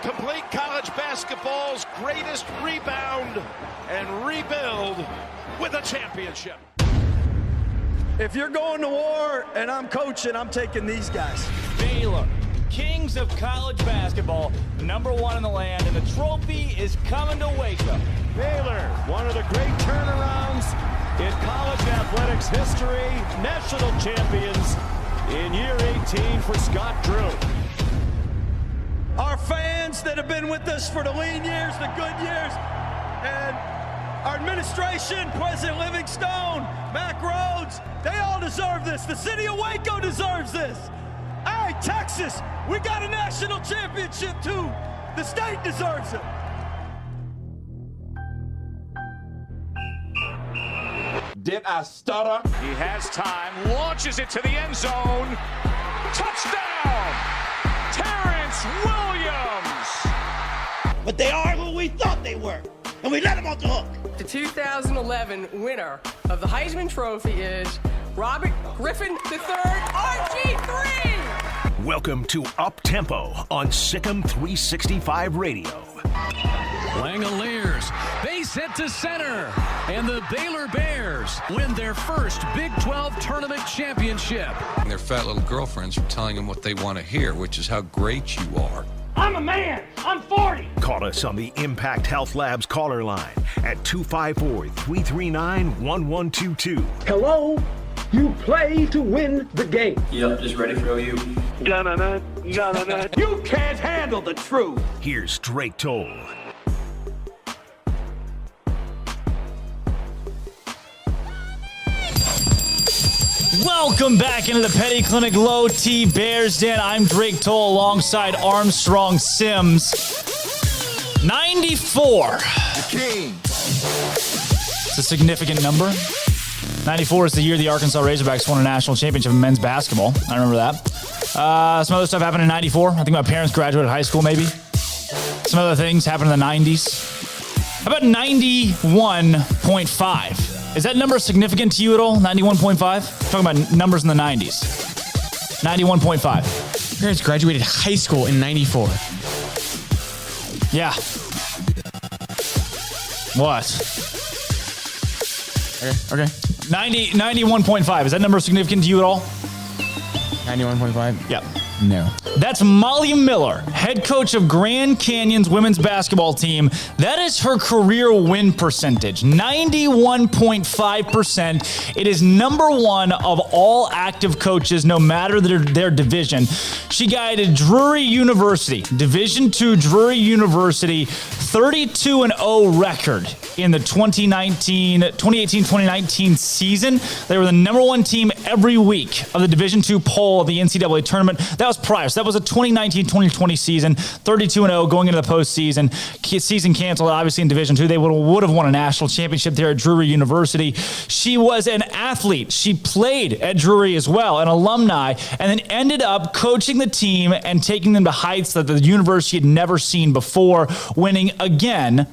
Complete college basketball's greatest rebound and rebuild with a championship. If you're going to war and I'm coaching, I'm taking these guys. Baylor, kings of college basketball, #1 in the land, and the trophy is coming to Waco. Baylor, one of the great turnarounds in college athletics history, national champions in year 18 for Scott Drew. Our fans that have been with us for the lean years, the good years, and our administration, President Livingstone, Mac Rhodes, they all deserve this. The city of Waco deserves this. Hey, Texas, we got a national championship too. The state deserves it. Did I stutter? He has time, launches it to the end zone. Touchdown! Terrence Williams! But they are who we thought they were, and we let them off the hook. The 2011 winner of the Heisman Trophy is Robert Griffin III, RG3! Welcome to Up Tempo on Sikkim 365 Radio. Langoliers, base hit to center, and the Baylor Bears win their first Big 12 tournament championship. Their fat little girlfriends are telling them what they want to hear, which is how great you are. I'm a man. I'm 40. Call us on the Impact Health Labs caller line at 254-339-1122. Hello? You play to win the game. Yep, just ready for OU. You can't handle the truth. Here's Drake Toll. Welcome back into the Petty Clinic Low T Bears Den. I'm Drake Toll alongside Armstrong Sims. 94. The king. It's a significant number. 94 is the year the Arkansas Razorbacks won a national championship in men's basketball. I remember that. Some other stuff happened in 94. I think my parents graduated high school, maybe. Some other things happened in the 90s. How about 91.5? Is that number significant to you at all? 91.5? Talking about numbers in the 90s. 91.5. My parents graduated high school in 94. Yeah. What? Okay. 91.5. Is that number significant to you at all? 91.5? Yeah. No. That's Molly Miller, head coach of Grand Canyon's women's basketball team. That is her career win percentage, 91.5%. It is #1 of all active coaches, no matter their division. She guided Drury University, Division II Drury University, 32-0 record in the 2018-2019 season. They were the #1 team every week of the Division II poll of the NCAA tournament. That was prior. So that was a 2019-2020 season, 32-0 going into the postseason. Season canceled, obviously, in Division II. They would have won a national championship there at Drury University. She was an athlete. She played at Drury as well, an alumni, and then ended up coaching the team and taking them to heights that the university had never seen before, winning again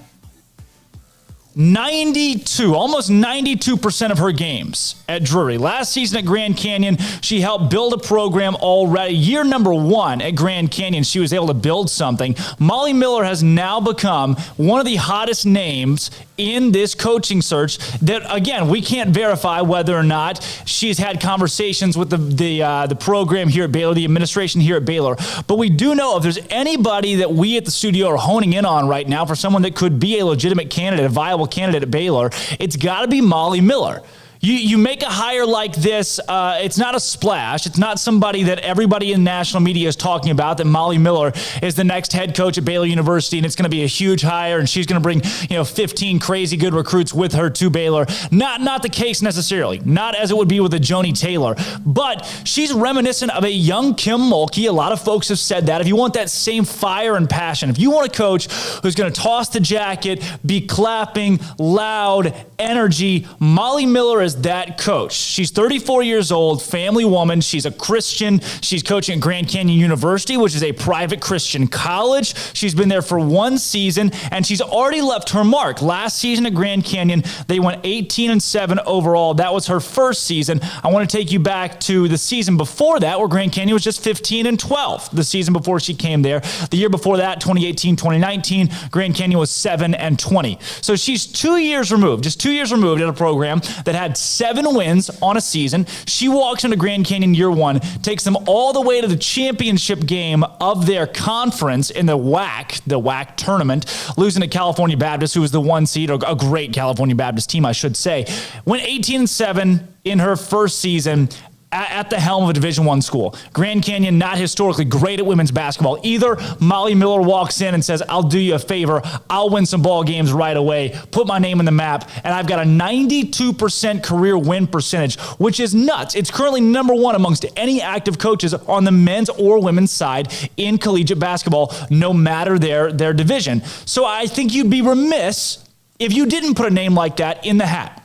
almost 92% of her games at Drury. Last season at Grand Canyon, she helped build a program already. Year #1 at Grand Canyon, she was able to build something. Molly Miller has now become one of the hottest names in this coaching search that, again, we can't verify whether or not she's had conversations with the program here at Baylor, the administration here at Baylor. But we do know if there's anybody that we at the studio are honing in on right now for someone that could be a legitimate candidate, a viable candidate at Baylor, it's got to be Molly Miller. You make a hire like this, it's not a splash. It's not somebody that everybody in national media is talking about, that Molly Miller is the next head coach at Baylor University and it's going to be a huge hire and she's going to bring 15 crazy good recruits with her to Baylor. Not the case necessarily. Not as it would be with a Joni Taylor. But she's reminiscent of a young Kim Mulkey. A lot of folks have said that. If you want that same fire and passion, if you want a coach who's going to toss the jacket, be clapping, loud, energy, Molly Miller as that coach. She's 34 years old, family woman. She's a Christian. She's coaching at Grand Canyon University, which is a private Christian college. She's been there for one season, and she's already left her mark. Last season at Grand Canyon, they went 18-7 overall. That was her first season. I want to take you back to the season before that, where Grand Canyon was just 15-12. The season before she came there. The year before that, 2018-2019, Grand Canyon was 7-20. So she's 2 years removed, just 2 years removed in a program that had 7 wins on a season. She walks into Grand Canyon year one, takes them all the way to the championship game of their conference in the WAC tournament, losing to California Baptist, who was the 1 seed, or a great California Baptist team, I should say. Went 18-7 in her first season at the helm of a Division I school. Grand Canyon, not historically great at women's basketball either. Molly Miller walks in and says, I'll do you a favor. I'll win some ball games right away, put my name in the map, and I've got a 92% career win percentage, which is nuts. It's currently number 1 amongst any active coaches on the men's or women's side in collegiate basketball, no matter their division. So I think you'd be remiss if you didn't put a name like that in the hat.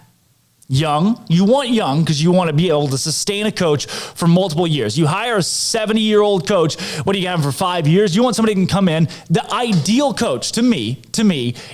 Young. You want young because you want to be able to sustain a coach for multiple years. You hire a 70-year-old coach. What do you have him for 5 years? You want somebody who can come in. The ideal coach, to me,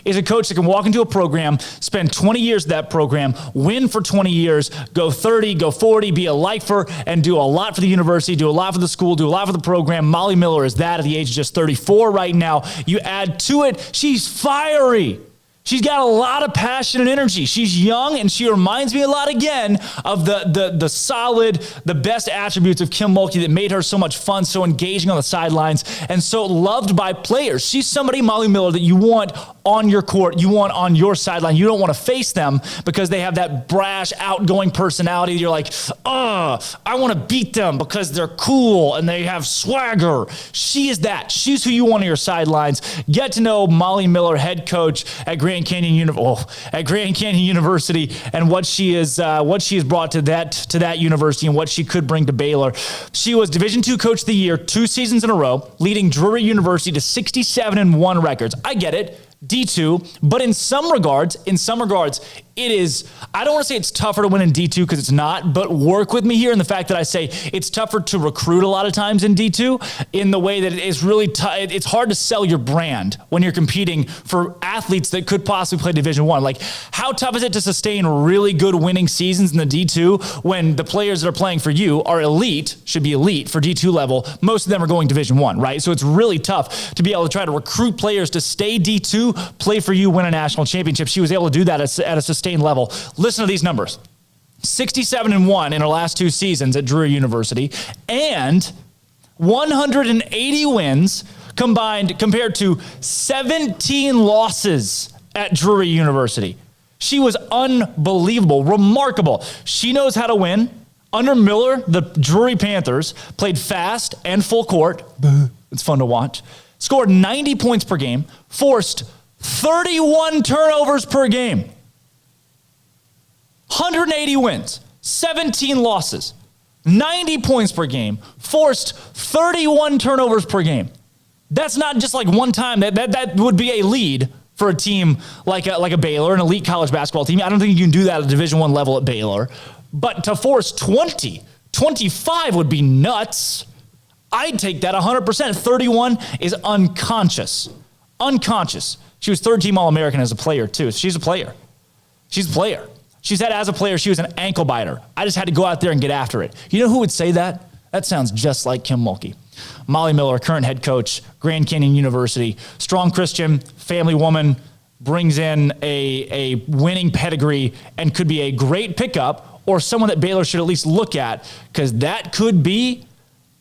is a coach that can walk into a program, spend 20 years at that program, win for 20 years, go 30, go 40, be a lifer, and do a lot for the university, do a lot for the school, do a lot for the program. Molly Miller is that at the age of just 34 right now. You add to it, she's fiery. She's got a lot of passion and energy. She's young, and she reminds me a lot, again, of the solid, the best attributes of Kim Mulkey that made her so much fun, so engaging on the sidelines, and so loved by players. She's somebody, Molly Miller, that you want on your court, you want on your sideline. You don't want to face them because they have that brash, outgoing personality. You're like, I want to beat them because they're cool and they have swagger. She is that. She's who you want on your sidelines. Get to know Molly Miller, head coach at Grand Canyon University, and what she has brought to that university and what she could bring to Baylor. She was Division II Coach of the Year 2 seasons in a row, leading Drury University to 67-1 records. I get it. D2, but in some regards, it is, I don't want to say it's tougher to win in D2 because it's not, but work with me here in the fact that I say it's tougher to recruit a lot of times in D2 in the way that it is really it's hard to sell your brand when you're competing for athletes that could possibly play Division I. Like, how tough is it to sustain really good winning seasons in the D2 when the players that are playing for you are elite, should be elite for D2 level. Most of them are going Division I, right? So it's really tough to be able to try to recruit players to stay D2, play for you, win a national championship. She was able to do that at a sustained level. Listen to these numbers. 67-1 in her last 2 seasons at Drury University, and 180 wins compared to 17 losses at Drury University. She was unbelievable, remarkable. She knows how to win. Under Miller, the Drury Panthers played fast and full court. It's fun to watch. Scored 90 points per game, forced 31 turnovers per game. 180 wins, 17 losses, 90 points per game, forced 31 turnovers per game. That's not just like one time. That would be a lead for a team like a Baylor, an elite college basketball team. I don't think you can do that at Division I level at Baylor. But to force 25 would be nuts. I'd take that 100%. 31 is unconscious. Unconscious. She was 3rd team All-American as a player, too. She's a player. She's a player. She said as a player, she was an ankle biter. I just had to go out there and get after it. You know who would say that? That sounds just like Kim Mulkey. Molly Miller, current head coach, Grand Canyon University, strong Christian, family woman, brings in a winning pedigree and could be a great pickup or someone that Baylor should at least look at, because that could be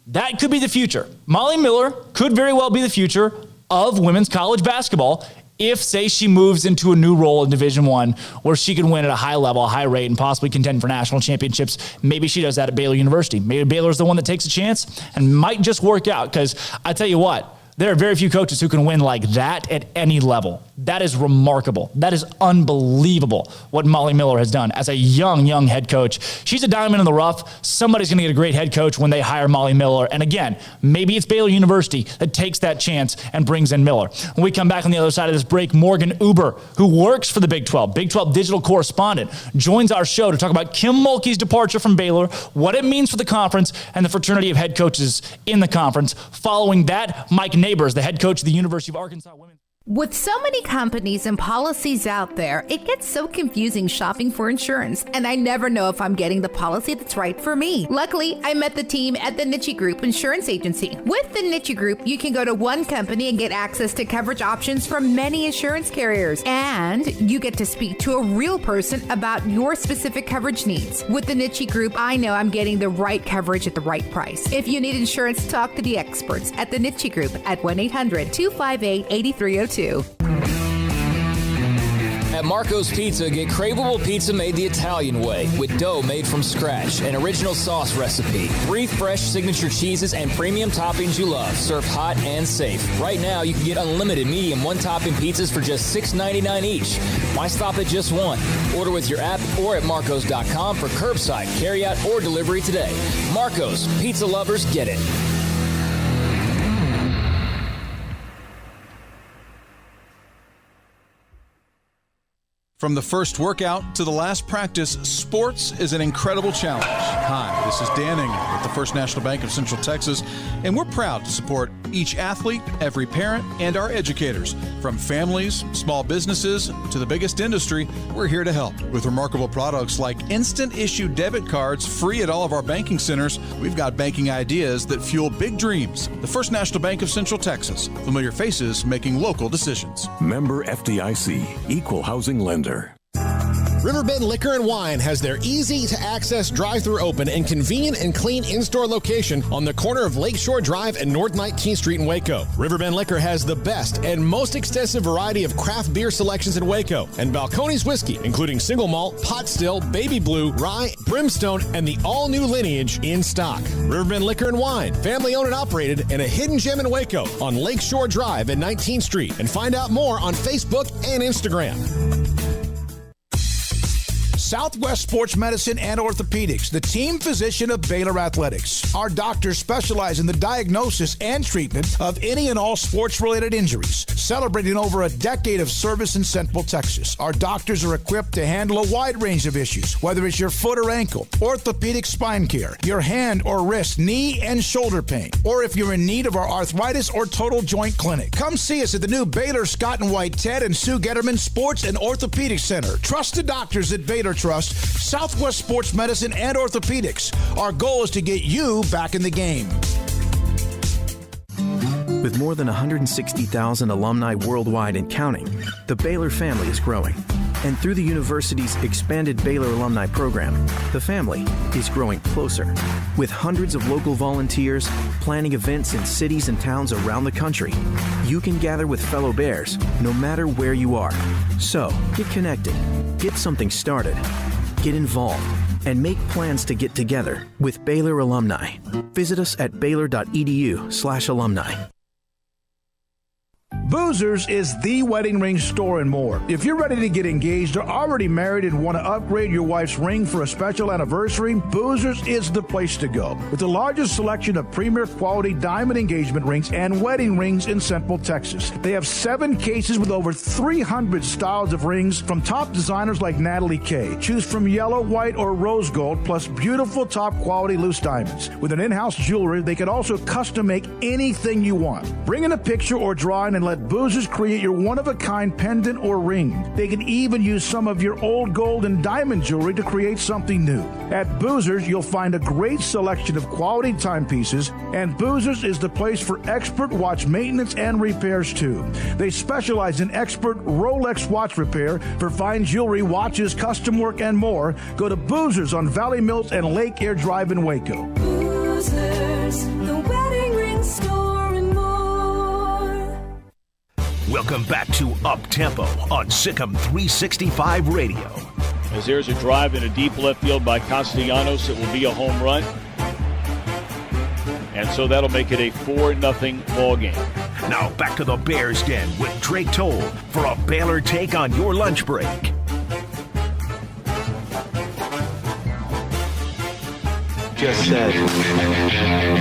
the future. Molly Miller could very well be the future of women's college basketball if, say, she moves into a new role in Division I where she can win at a high level, a high rate, and possibly contend for national championships. Maybe she does that at Baylor University. Maybe Baylor's the one that takes a chance and might just work out, because I tell you what, There are very few coaches who can win like that at any level. That is remarkable. That is unbelievable what Molly Miller has done as a young head coach. She's a diamond in the rough. Somebody's going to get a great head coach when they hire Molly Miller. And again, maybe it's Baylor University that takes that chance and brings in Miller. When we come back on the other side of this break, Morgan Uber, who works for the Big 12 digital correspondent, joins our show to talk about Kim Mulkey's departure from Baylor, what it means for the conference, and the fraternity of head coaches in the conference. Following that, Mike Neighbors, the head coach of the University of Arkansas women's. With so many companies and policies out there, it gets so confusing shopping for insurance, and I never know if I'm getting the policy that's right for me. Luckily, I met the team at the Niche Group Insurance Agency. With the Niche Group, you can go to one company and get access to coverage options from many insurance carriers, and you get to speak to a real person about your specific coverage needs. With the Niche Group, I know I'm getting the right coverage at the right price. If you need insurance, talk to the experts at the Niche Group at 1-800-258-8302. At Marco's Pizza, get craveable pizza made the Italian way with dough made from scratch, an original sauce recipe, 3 fresh signature cheeses, and premium toppings you love, served hot and safe. Right now, you can get unlimited medium one-topping pizzas for just $6.99 each. Why stop at just one? Order with your app or at marcos.com for curbside, carryout, or delivery today. Marco's, pizza lovers get it. From the first workout to the last practice, sports is an incredible challenge. Hi, this is Dan Engel with the First National Bank of Central Texas, and we're proud to support each athlete, every parent, and our educators. From families, small businesses, to the biggest industry, we're here to help. With remarkable products like instant issue debit cards free at all of our banking centers, we've got banking ideas that fuel big dreams. The First National Bank of Central Texas. Familiar faces making local decisions. Member FDIC, Equal Housing Lender. Riverbend Liquor and Wine has their easy-to-access drive-thru open and convenient and clean in-store location on the corner of Lakeshore Drive and North 19th Street in Waco. Riverbend Liquor has the best and most extensive variety of craft beer selections in Waco, and Balcones whiskey, including single malt, pot still, baby blue, rye, brimstone, and the all-new Lineage in stock. Riverbend Liquor and Wine, family-owned and operated, and a hidden gem in Waco on Lakeshore Drive and 19th Street. And find out more on Facebook and Instagram. Southwest Sports Medicine and Orthopedics, the team physician of Baylor Athletics. Our doctors specialize in the diagnosis and treatment of any and all sports-related injuries. Celebrating over a decade of service in Central Texas, our doctors are equipped to handle a wide range of issues, whether it's your foot or ankle, orthopedic spine care, your hand or wrist, knee and shoulder pain, or if you're in need of our arthritis or total joint clinic. Come see us at the new Baylor Scott and White Ted and Sue Getterman Sports and Orthopedic Center. Trusted doctors at Baylor Trust, Southwest Sports Medicine and Orthopedics. Our goal is to get you back in the game. With more than 160,000 alumni worldwide and counting, the Baylor family is growing. And through the university's expanded Baylor alumni program, the family is growing closer. With hundreds of local volunteers planning events in cities and towns around the country, you can gather with fellow Bears no matter where you are. So, get connected, get something started, get involved, and make plans to get together with Baylor alumni. Visit us at baylor.edu/alumni. Boozers is the wedding ring store and more. If you're ready to get engaged or already married and want to upgrade your wife's ring for a special anniversary, Boozers is the place to go. With the largest selection of premier quality diamond engagement rings and wedding rings in Central Texas. They have 7 cases with over 300 styles of rings from top designers like Natalie Kay. Choose from yellow, white, or rose gold, plus beautiful top quality loose diamonds. With an in-house jeweler, they can also custom make anything you want. Bring in a picture or drawing and let Boozers create your one-of-a-kind pendant or ring. They can even use some of your old gold and diamond jewelry to create something new. At Boozers, you'll find a great selection of quality timepieces, and Boozers is the place for expert watch maintenance and repairs too. They specialize in expert Rolex watch repair for fine jewelry, watches, custom work, and more. Go to Boozers on Valley Mills and Lake Air Drive in Waco. Boozers, the wedding ring store. Welcome back to Up Tempo on Sikkim 365 Radio. As there's a drive in a deep left field by Castellanos, it will be a home run. And so that'll make it a 4-0 ball game. Now back to the Bears Den with Drake Toll for a Baylor take on your lunch break. Just said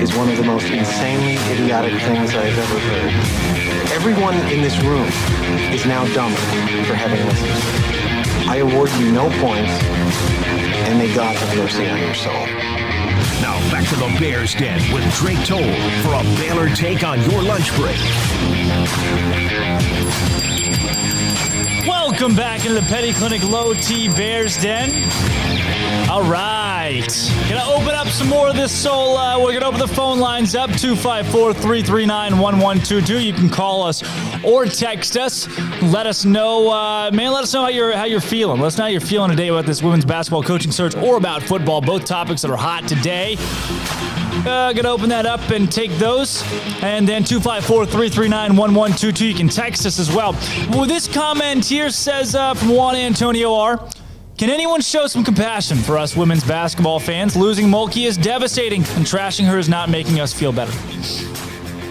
is one of the most insanely idiotic things I've ever heard. Everyone in this room is now dumber for having listened. I award you no points, and may God have mercy on your soul. Now back to the Bears Den with Drake Toll for a Baylor take on your lunch break. Welcome back into the Petty Clinic Low T Bears Den. All right. Gonna open up some more of this, so we're gonna open the phone lines up, 254-339-1122. You can call us or text us. Let us know, let us know how you're feeling. Let us know how you're feeling today about this women's basketball coaching search or about football, both topics that are hot today. Gonna open that up and take those. And then 254-339-1122. You can text us as well. Well, this comment here says from Juan Antonio R. Can anyone show some compassion for us women's basketball fans? Losing Mulkey is devastating, and trashing her is not making us feel better.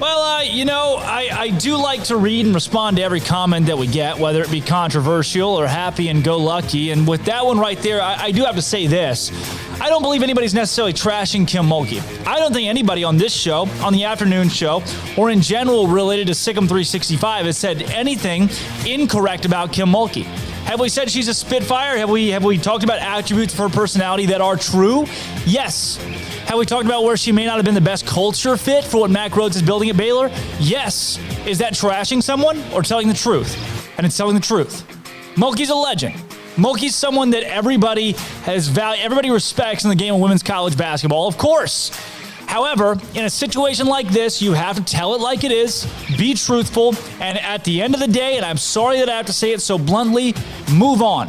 Well, I do like to read and respond to every comment that we get, whether it be controversial or happy and go lucky. And with that one right there, I do have to say this. I don't believe anybody's necessarily trashing Kim Mulkey. I don't think anybody on this show, on the afternoon show, or in general related to Sikkim 365 has said anything incorrect about Kim Mulkey. Have we said she's a spitfire? Have we talked about attributes of her personality that are true? Yes. Have we talked about where she may not have been the best culture fit for what Mac Rhodes is building at Baylor? Yes. Is that trashing someone or telling the truth? And it's telling the truth. Mulkey's a legend. Mulkey's someone that everybody respects in the game of women's college basketball, of course. However, in a situation like this, you have to tell it like it is, be truthful, and at the end of the day, and I'm sorry that I have to say it so bluntly, move on.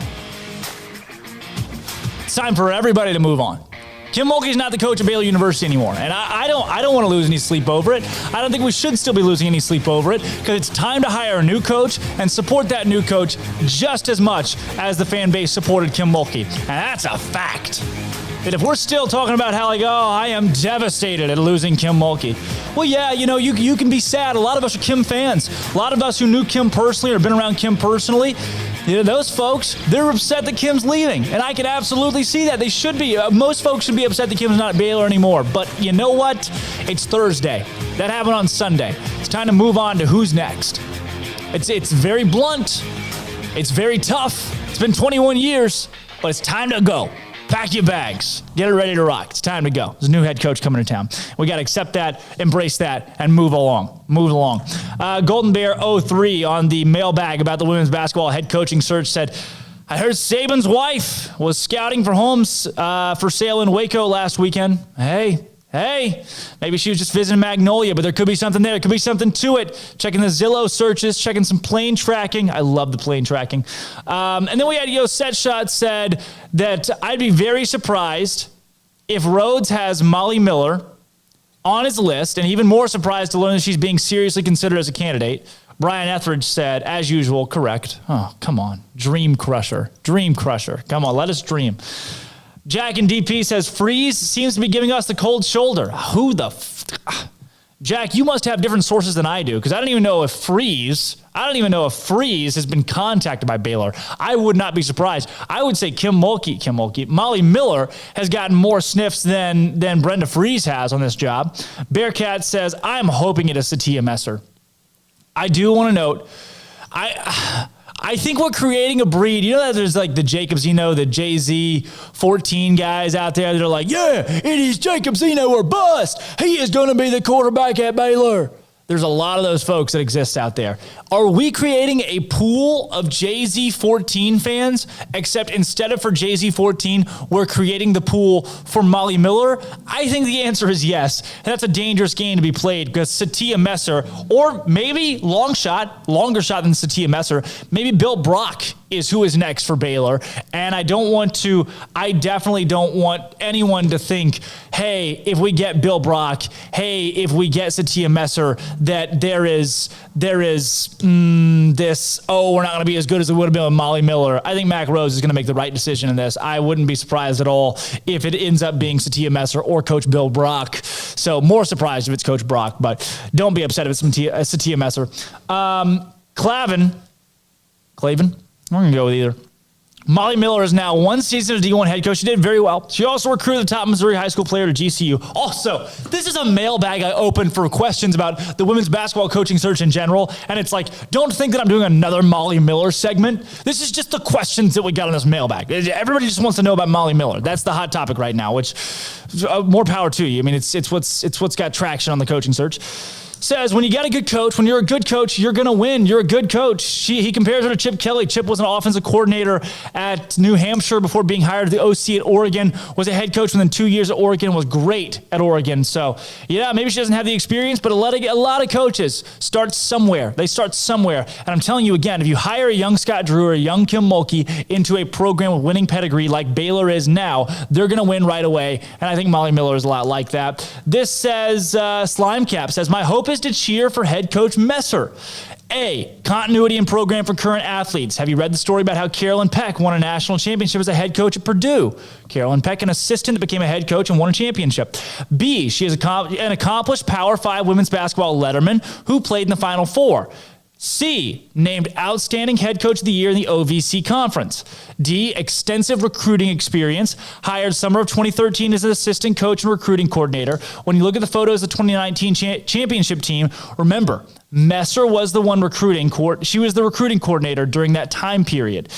It's time for everybody to move on. Kim Mulkey's not the coach of Baylor University anymore, and I don't want to lose any sleep over it. I don't think we should still be losing any sleep over it, because it's time to hire a new coach and support that new coach just as much as the fan base supported Kim Mulkey. And that's a fact. That if we're still talking about how I am devastated at losing Kim Mulkey. Well, yeah, you can be sad. A lot of us are Kim fans. A lot of us who knew Kim personally or been around Kim personally, those folks, they're upset that Kim's leaving. And I can absolutely see that. They should be. Most folks should be upset that Kim's not at Baylor anymore. But you know what? It's Thursday. That happened on Sunday. It's time to move on to who's next. It's very blunt. It's very tough. It's been 21 years, but it's time to go. Pack your bags. Get it ready to rock. It's time to go. There's a new head coach coming to town. We got to accept that, embrace that, and move along. Golden Bear 03 on the mailbag about the women's basketball head coaching search said, I heard Saban's wife was scouting for homes for sale in Waco last weekend. Hey, maybe she was just visiting Magnolia, but there could be something there. There could be something to it. Checking the Zillow searches, checking some plane tracking. I love the plane tracking. And then we had Setshot said that I'd be very surprised if Rhodes has Molly Miller on his list, and even more surprised to learn that she's being seriously considered as a candidate. Brian Etheridge said, as usual, correct. Oh, come on. Dream crusher. Come on, let us dream. Jack in DP says, Freeze seems to be giving us the cold shoulder. Who the Jack, you must have different sources than I do, because I don't even know if Freeze has been contacted by Baylor. I would not be surprised. I would say Molly Miller has gotten more sniffs than Brenda Freeze has on this job. Bearcat says, I'm hoping it is Satia Messer. I do want to note, I think we're creating a breed. You know that there's like the Jacob Zeno, the Jay-Z 14 guys out there that are like, yeah, it is Jacob Zeno or bust. He is going to be the quarterback at Baylor. There's a lot of those folks that exist out there. Are we creating a pool of Jay-Z 14 fans, except instead of for Jay-Z 14, we're creating the pool for Molly Miller? I think the answer is yes. And that's a dangerous game to be played, because Satia Messer, or maybe longer shot than Satia Messer, maybe Bill Brock is who is next for Baylor. And I definitely don't want anyone to think, hey, if we get Bill Brock, hey, if we get Satia Messer, that there is this, we're not going to be as good as it would have been with Molly Miller. I think Mac Rose is going to make the right decision in this. I wouldn't be surprised at all if it ends up being Satia Messer or Coach Bill Brock. So more surprised if it's Coach Brock, but don't be upset if it's Satia Messer. Clavin, I'm going to go with either. Molly Miller is now one season as D1 head coach. She did very well. She also recruited the top Missouri high school player to GCU. Also, this is a mailbag I opened for questions about the women's basketball coaching search in general. And it's like, don't think that I'm doing another Molly Miller segment. This is just the questions that we got on this mailbag. Everybody just wants to know about Molly Miller. That's the hot topic right now, which more power to you. I mean, it's what's got traction on the coaching search. Says, when you got a good coach, when you're a good coach, you're going to win. You're a good coach. He compares her to Chip Kelly. Chip was an offensive coordinator at New Hampshire before being hired to the OC at Oregon, was a head coach within 2 years at Oregon, was great at Oregon. So, yeah, maybe she doesn't have the experience, but a lot of coaches start somewhere. They start somewhere. And I'm telling you again, if you hire a young Scott Drew or a young Kim Mulkey into a program with winning pedigree like Baylor is now, they're going to win right away. And I think Molly Miller is a lot like that. This says, Slime Cap says, my hope is to cheer for head coach Messer. A, continuity in program for current athletes. Have you read the story about how Carolyn Peck won a national championship as a head coach at Purdue? Carolyn Peck, an assistant that became a head coach and won a championship. B, she is an accomplished Power 5 women's basketball letterman who played in the Final Four. C, named outstanding head coach of the year in the OVC conference. D, extensive recruiting experience, hired summer of 2013 as an assistant coach and recruiting coordinator. When you look at the photos of the 2019 championship team, remember, Messer was the one recruiting. She was the recruiting coordinator during that time period.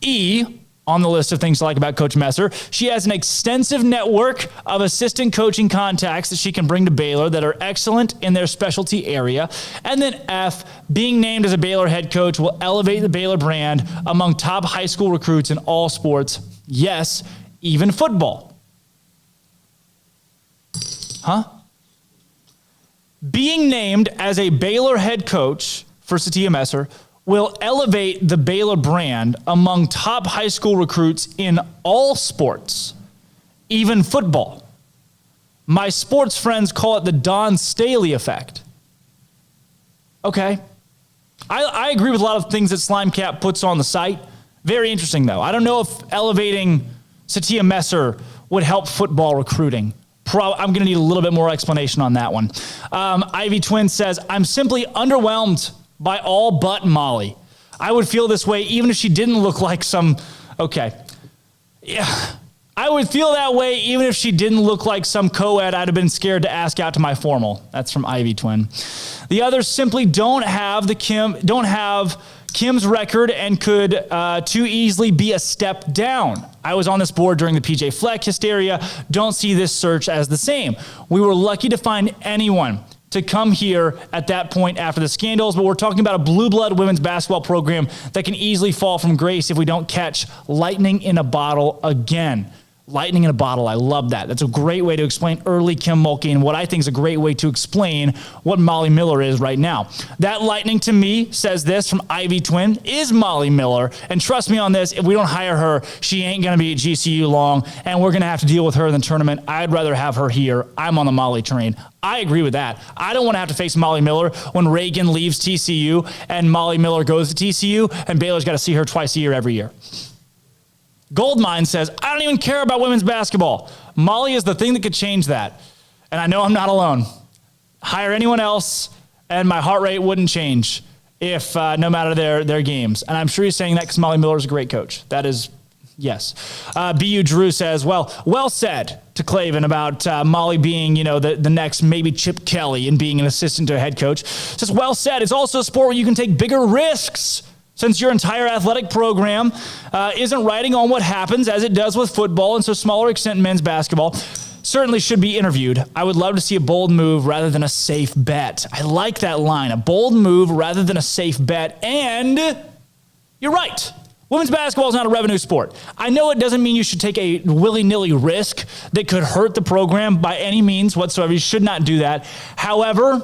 E, on the list of things to like about Coach Messer, she has an extensive network of assistant coaching contacts that she can bring to Baylor that are excellent in their specialty area. And then F, being named as a Baylor head coach will elevate the Baylor brand among top high school recruits in all sports. Yes, even football. Being named as a Baylor head coach for Satia Messer will elevate the Baylor brand among top high school recruits in all sports, even football. My sports friends call it the Don Staley effect. Okay. I agree with a lot of things that Slimecap puts on the site. Very interesting, though. I don't know if elevating Satia Messer would help football recruiting. I'm going to need a little bit more explanation on that one. Ivy Twin says, I'm simply underwhelmed by all but Molly. I would feel this way even if she didn't look like some... Okay. Yeah. I would feel that way even if she didn't look like some co-ed I'd have been scared to ask out to my formal. That's from Ivy Twin. The others simply don't have Kim's record and could too easily be a step down. I was on this board during the PJ Fleck hysteria. Don't see this search as the same. We were lucky to find anyone to come here at that point after the scandals, but we're talking about a blue blood women's basketball program that can easily fall from grace if we don't catch lightning in a bottle again. Lightning in a bottle. I love that. That's a great way to explain early Kim Mulkey and what I think is a great way to explain what Molly Miller is right now. That lightning to me, says this from Ivy Twin, is Molly Miller. And trust me on this, if we don't hire her, she ain't going to be at GCU long, and we're going to have to deal with her in the tournament. I'd rather have her here. I'm on the Molly train. I agree with that. I don't want to have to face Molly Miller when Reagan leaves TCU and Molly Miller goes to TCU, and Baylor's got to see her twice a year every year. Goldmine says, I don't even care about women's basketball. Molly is the thing that could change that. And I know I'm not alone. Hire anyone else, and my heart rate wouldn't change if no matter their games. And I'm sure he's saying that because Molly Miller is a great coach. That is, yes. BU Drew says, well said to Clavin about Molly being, the next maybe Chip Kelly and being an assistant to a head coach. Says, well said. It's also a sport where you can take bigger risks, since your entire athletic program isn't riding on what happens as it does with football, and so smaller extent men's basketball certainly should be interviewed. I would love to see a bold move rather than a safe bet. I like that line, a bold move rather than a safe bet. And you're right. Women's basketball is not a revenue sport. I know it doesn't mean you should take a willy-nilly risk that could hurt the program by any means whatsoever. You should not do that. However,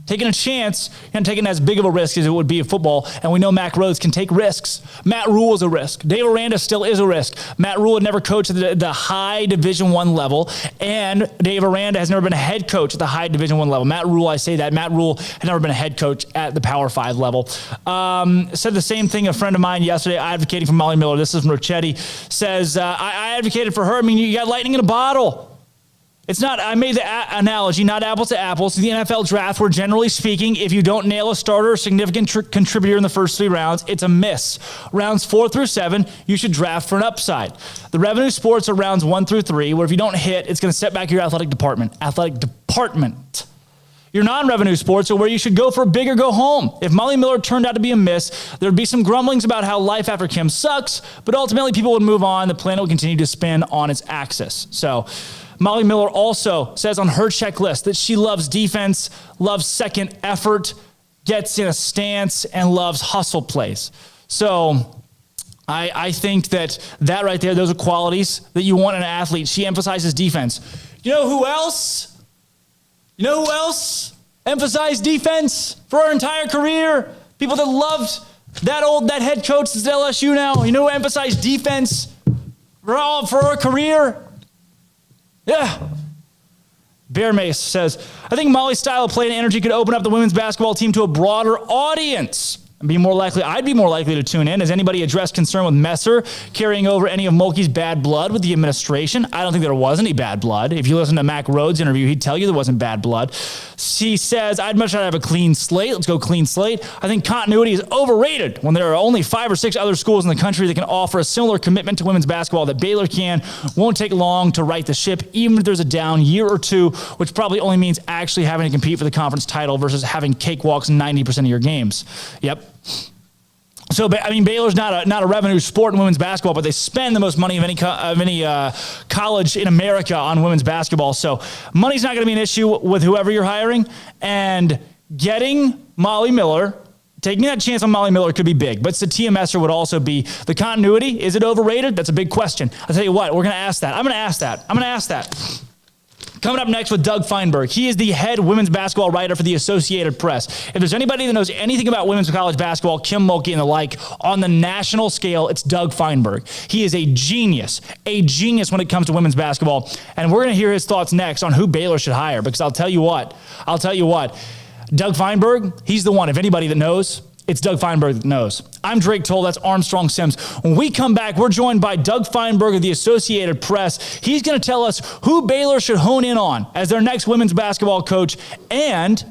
taking a chance and taking as big of a risk as it would be in football. And we know Mack Rhodes can take risks. Matt Rule is a risk. Dave Aranda still is a risk. Matt Rule had never coached at the high Division I level, and Dave Aranda has never been a head coach at the high Division I level. Matt Rule, I say that. Matt Rule had never been a head coach at the Power 5 level. Said the same thing a friend of mine yesterday advocating for Molly Miller. This is from Rochetti. Says, I advocated for her. I mean, you got lightning in a bottle. It's not, I made the analogy, not apples to apples. The NFL draft, where generally speaking, if you don't nail a starter or significant contributor in the first 3 rounds, it's a miss. Rounds 4 through 7, you should draft for an upside. The revenue sports are rounds 1 through 3, where if you don't hit, it's going to set back your athletic department. Your non-revenue sports are where you should go for a big or go home. If Molly Miller turned out to be a miss, there'd be some grumblings about how life after Kim sucks, but ultimately people would move on. The planet will continue to spin on its axis. So Molly Miller also says on her checklist that she loves defense, loves second effort, gets in a stance, and loves hustle plays. So I think that right there, those are qualities that you want in an athlete. She emphasizes defense. You know who else emphasized defense for her entire career? People that loved that head coach that's at LSU now. You know who emphasized defense for her career? Yeah. Bear Mace says, I think Molly's style of play and energy could open up the women's basketball team to a broader audience. I'd be more likely to tune in. Has anybody addressed concern with Messer carrying over any of Mulkey's bad blood with the administration? I don't think there was any bad blood. If you listen to Mack Rhodes' interview, he'd tell you there wasn't bad blood. She says, I'd much rather have a clean slate. Let's go clean slate. I think continuity is overrated when there are only 5 or 6 other schools in the country that can offer a similar commitment to women's basketball that Baylor can. Won't take long to right the ship, even if there's a down year or 2, which probably only means actually having to compete for the conference title versus having cakewalks in 90% of your games. Yep. So, I mean, Baylor's not a revenue sport in women's basketball, but they spend the most money of any college in America on women's basketball. So money's not going to be an issue with whoever you're hiring. And getting Molly Miller, taking that chance on Molly Miller could be big. But Satia Messer would also be the continuity. Is it overrated? That's a big question. I'll tell you what, we're going to ask that. I'm going to ask that. Coming up next with Doug Feinberg. He is the head women's basketball writer for the Associated Press. If there's anybody that knows anything about women's college basketball, Kim Mulkey and the like, on the national scale, it's Doug Feinberg. He is a genius when it comes to women's basketball. And we're going to hear his thoughts next on who Baylor should hire, because I'll tell you what, Doug Feinberg, he's the one. If anybody that knows, it's Doug Feinberg that knows. I'm Drake Toll. That's Armstrong Sims. When we come back, we're joined by Doug Feinberg of the Associated Press. He's going to tell us who Baylor should hone in on as their next women's basketball coach and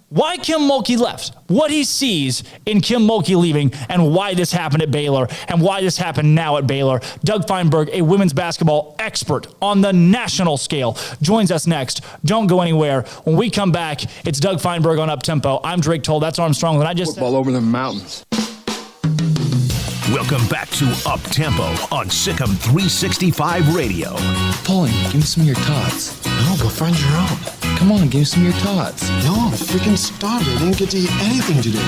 why Kim Mulkey left, what he sees in Kim Mulkey leaving, and why this happened at Baylor and why this happened now at Baylor. Doug Feinberg, a women's basketball expert on the national scale, joins us next. Don't go anywhere. When we come back, it's Doug Feinberg on Uptempo. I'm Drake Toll. That's Armstrong. And I just football over the mountains. Welcome back to Uptempo on Sikkim 365 Radio. Paulie, give me some of your tots. No, go find your own. Come on, give me some of your tots. No, I'm freaking starved. I didn't get to eat anything today.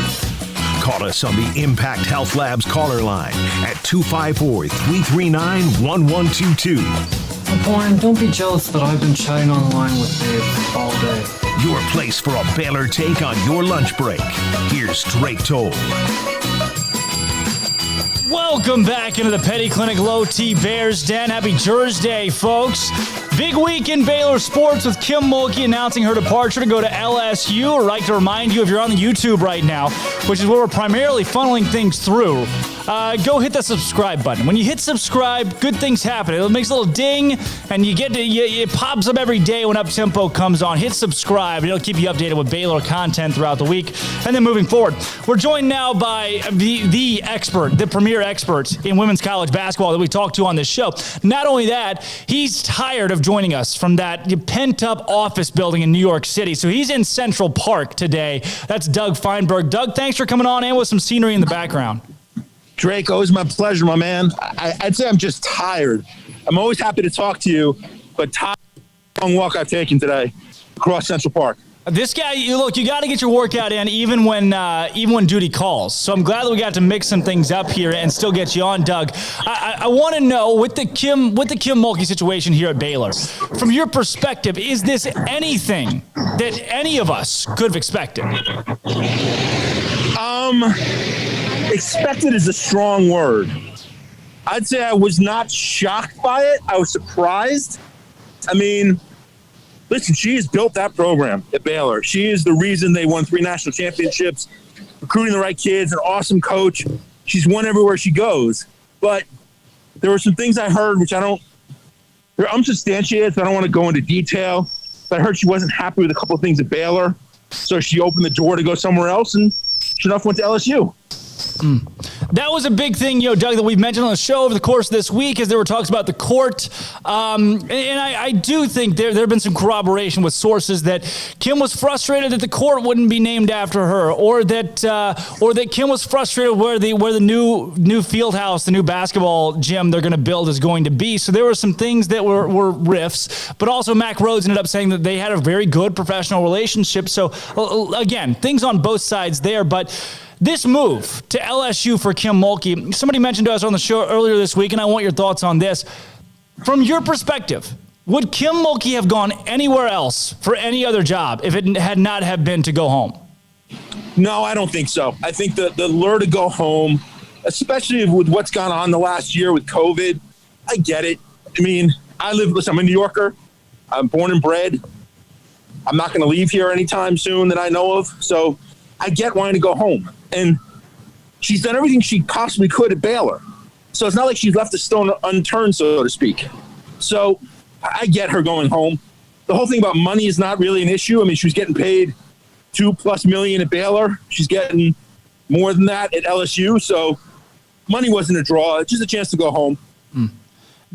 Call us on the Impact Health Labs caller line at 254-339-1122. Paulie, don't be jealous that I've been chatting online with Dave all day. Your place for a Baylor take on your lunch break. Here's Drake Toll. Welcome back into the Petty Clinic Low T Bears Den. Happy Thursday, folks. Big week in Baylor sports with Kim Mulkey announcing her departure to go to LSU. I'd like to remind you, if you're on the YouTube right now, which is where we're primarily funneling things through, go hit the subscribe button. When you hit subscribe, good things happen. It makes a little ding, and it pops up every day when Uptempo comes on. Hit subscribe, and it'll keep you updated with Baylor content throughout the week. And then moving forward, we're joined now by the expert, the premier expert in women's college basketball that we talked to on this show. Not only that, he's tired of joining us from that pent-up office building in New York City. So he's in Central Park today. That's Doug Feinberg. Doug, thanks for coming on in with some scenery in the background. Drake, always my pleasure, my man. I'd say I'm just tired. I'm always happy to talk to you, but tired of the long walk I've taken today across Central Park. This guy, you got to get your workout in even when duty calls. So I'm glad that we got to mix some things up here and still get you on, Doug. I want to know with the Kim Mulkey situation here at Baylor, from your perspective, is this anything that any of us could have expected? Expected is a strong word. I'd say I was not shocked by it. I was surprised. I mean, listen, she has built that program at Baylor. She is the reason they won 3 national championships, recruiting the right kids, an awesome coach. She's won everywhere she goes. But there were some things I heard which they're unsubstantiated, so I don't want to go into detail. But I heard she wasn't happy with a couple of things at Baylor, so she opened the door to go somewhere else, and sure enough went to LSU. That was a big thing, Doug, that we've mentioned on the show over the course of this week as there were talks about the court. And I do think there have been some corroboration with sources that Kim was frustrated that the court wouldn't be named after her, or that Kim was frustrated where the new field house, the new basketball gym they're going to build is going to be. So there were some things that were riffs, but also Mack Rhodes ended up saying that they had a very good professional relationship. So again, things on both sides there, but this move to LSU for Kim Mulkey, somebody mentioned to us on the show earlier this week, and I want your thoughts on this. From your perspective, would Kim Mulkey have gone anywhere else for any other job if it had not have been to go home? No, I don't think so. I think the lure to go home, especially with what's gone on the last year with COVID, I get it. I mean, I'm a New Yorker. I'm born and bred. I'm not going to leave here anytime soon that I know of. So I get wanting to go home. And she's done everything she possibly could at Baylor. So it's not like she's left a stone unturned, so to speak. So I get her going home. The whole thing about money is not really an issue. I mean, she was getting paid $2+ million at Baylor. She's getting more than that at LSU. So money wasn't a draw. It's just a chance to go home.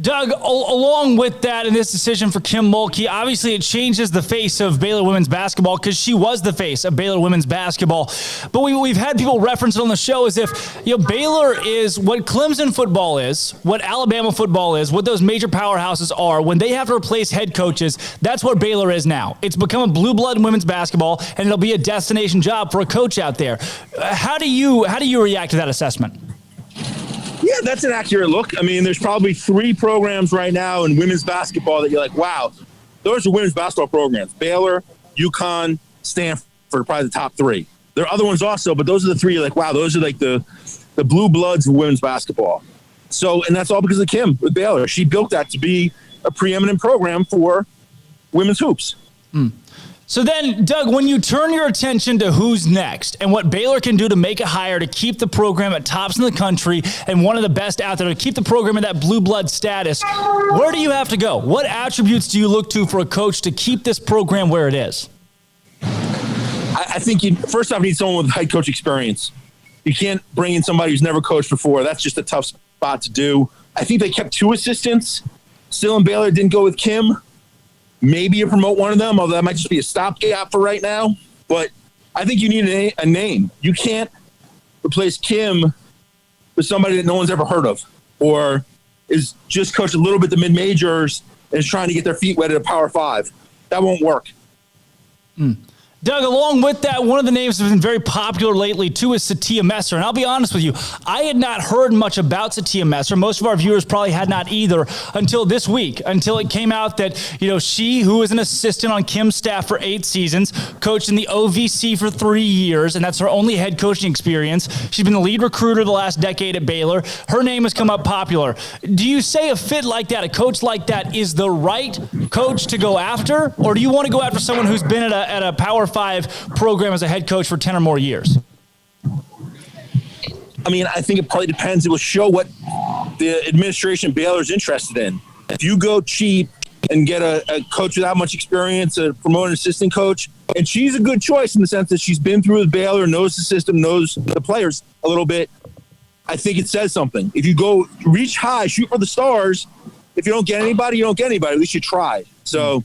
Doug, along with that and this decision for Kim Mulkey, obviously it changes the face of Baylor women's basketball because she was the face of Baylor women's basketball. But we've had people reference it on the show as if Baylor is what Clemson football is, what Alabama football is, what those major powerhouses are. When they have to replace head coaches, that's what Baylor is now. It's become a blue blood in women's basketball, and it'll be a destination job for a coach out there. How do you react to that assessment? Yeah, that's an accurate look. I mean, there's probably 3 programs right now in women's basketball that you're like, wow, those are women's basketball programs. Baylor, UConn, Stanford, probably the top 3. There are other ones also, but those are the 3 you're like, wow, those are like the blue bloods of women's basketball. So, and that's all because of Kim with Baylor. She built that to be a preeminent program for women's hoops. So then, Doug, when you turn your attention to who's next and what Baylor can do to make a hire to keep the program at tops in the country and one of the best out there to keep the program in that blue blood status, where do you have to go? What attributes do you look to for a coach to keep this program where it is? I think you first off need someone with head coach experience. You can't bring in somebody who's never coached before. That's just a tough spot to do. I think they kept 2 assistants. Still in Baylor didn't go with Kim. Maybe you promote one of them, although that might just be a stopgap for right now. But I think you need a name. You can't replace Kim with somebody that no one's ever heard of or is just coached a little bit the mid-majors and is trying to get their feet wet at a Power 5. That won't work. Doug, along with that, one of the names that's been very popular lately, too, is Satia Messer. And I'll be honest with you, I had not heard much about Satia Messer. Most of our viewers probably had not either until this week, until it came out that, she, who was an assistant on Kim's staff for 8 seasons, coached in the OVC for 3 years, and that's her only head coaching experience. She's been the lead recruiter the last decade at Baylor. Her name has come up popular. Do you say a fit like that, a coach like that, is the right coach to go after? Or do you want to go after someone who's been at a Power 5 program as a head coach for 10 or more years? I mean, I think it probably depends. It will show what the administration Baylor's interested in. If you go cheap and get a coach without much experience, a promoted assistant coach, and she's a good choice in the sense that she's been through with Baylor, knows the system, knows the players a little bit, I think it says something. If you go reach high, shoot for the stars, if you don't get anybody, you don't get anybody. At least you tried. So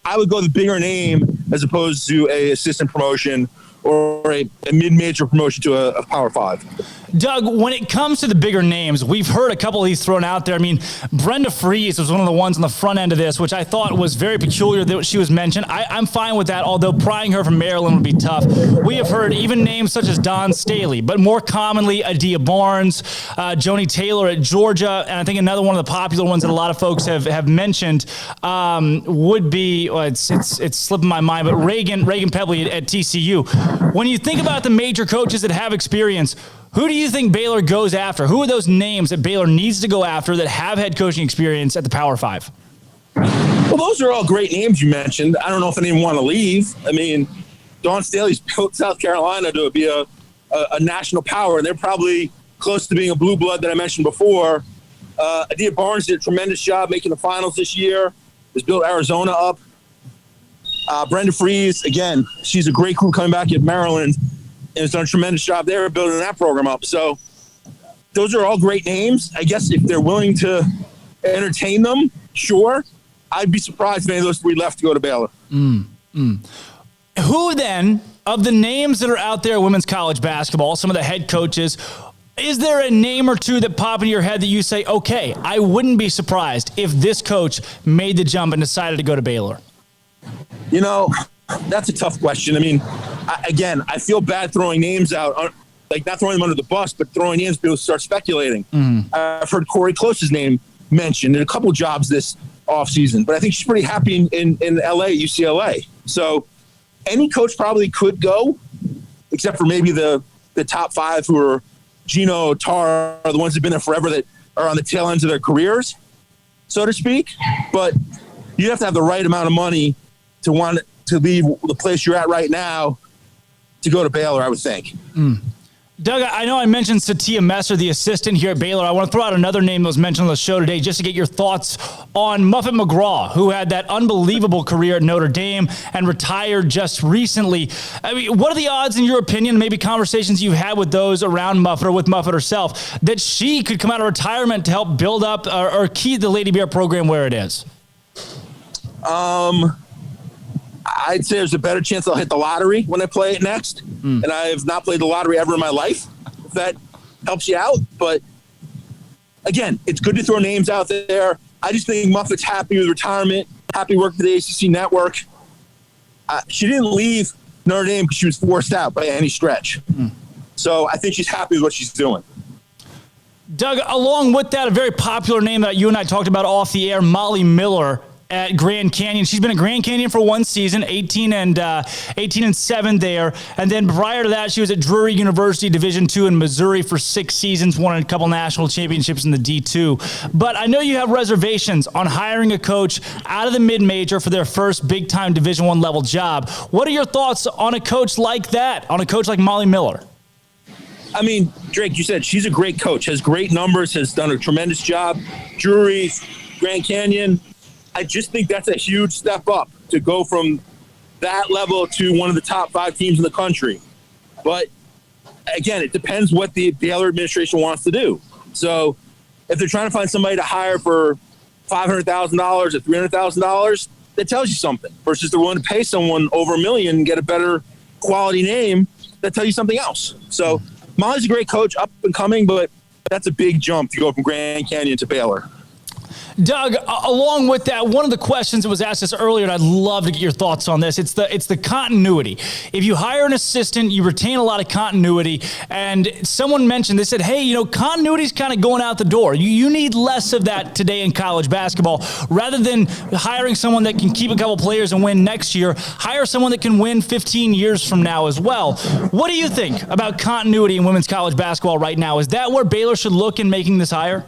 I would go the bigger name as opposed to a assistant promotion or a mid-major promotion to a Power 5. Doug, when it comes to the bigger names, we've heard a couple of these thrown out there. I mean, Brenda Fries was one of the ones on the front end of this, which I thought was very peculiar that she was mentioned. I'm fine with that, although prying her from Maryland would be tough. We have heard even names such as Don Staley, but more commonly Adia Barnes, Joni Taylor at Georgia, and I think another one of the popular ones that a lot of folks have mentioned would be, it's slipping my mind, but Reagan Pebley at TCU. When you think about the major coaches that have experience, who do you think Baylor goes after? Who are those names that Baylor needs to go after that have head coaching experience at the Power 5? Well, those are all great names you mentioned. I don't know if any of them want to leave. I mean, Dawn Staley's built South Carolina to be a national power, and they're probably close to being a blue blood that I mentioned before. Adia Barnes did a tremendous job making the finals this year. Has built Arizona up. Brenda Fries, again, she's a great crew coming back at Maryland, and has done a tremendous job there building that program up. So those are all great names. I guess if they're willing to entertain them, sure. I'd be surprised if any of those three left to go to Baylor. Who then, of the names that are out there in women's college basketball, some of the head coaches, is there a name or two that pop into your head that you say, okay, I wouldn't be surprised if this coach made the jump and decided to go to Baylor? You know, that's a tough question. I mean, I feel bad throwing names out, like not throwing them under the bus, but throwing names people start speculating. I've heard Corey Close's name mentioned in a couple jobs this offseason, but I think she's pretty happy in LA, UCLA. So any coach probably could go, except for maybe the top 5 who are Gino, Tar, are the ones who've been there forever that are on the tail ends of their careers, so to speak. But you have to have the right amount of money to want to leave the place you're at right now to go to Baylor, I would think. Doug, I know I mentioned Satia Messer, the assistant here at Baylor. I want to throw out another name that was mentioned on the show today just to get your thoughts on Muffet McGraw, who had that unbelievable career at Notre Dame and retired just recently. I mean, what are the odds, in your opinion, maybe conversations you've had with those around Muffet or with Muffet herself, that she could come out of retirement to help build up or keep the Lady Bear program where it is? I'd say there's a better chance I'll hit the lottery when I play it next. And I have not played the lottery ever in my life, if that helps you out. But again, it's good to throw names out there. I just think Muffet's happy with retirement, happy working for the ACC network. She didn't leave Notre Dame because she was forced out by any stretch. So I think she's happy with what she's doing. Doug, along with that, a very popular name that you and I talked about off the air, Molly Miller at Grand Canyon. She's been at Grand Canyon for one season, 18-7 there. And then prior to that, she was at Drury University Division II in Missouri for 6 seasons, won a couple national championships in the D2. But I know you have reservations on hiring a coach out of the mid-major for their first big-time Division I level job. What are your thoughts on a coach like that, on a coach like Molly Miller? I mean, Drake, you said she's a great coach, has great numbers, has done a tremendous job. Drury, Grand Canyon. I just think that's a huge step up to go from that level to one of the top 5 teams in the country. But again, it depends what the Baylor administration wants to do. So if they're trying to find somebody to hire for $500,000 or $300,000, that tells you something. Versus they're willing to pay someone over $1 million and get a better quality name, that tells you something else. So Molly's a great coach, up and coming, but that's a big jump to go from Grand Canyon to Baylor. Doug, along with that, one of the questions that was asked us earlier, and I'd love to get your thoughts on this, it's the continuity. If you hire an assistant, you retain a lot of continuity, and someone mentioned, they said, hey, continuity's kind of going out the door. You need less of that today in college basketball. Rather than hiring someone that can keep a couple players and win next year, hire someone that can win 15 years from now as well. What do you think about continuity in women's college basketball right now? Is that where Baylor should look in making this hire?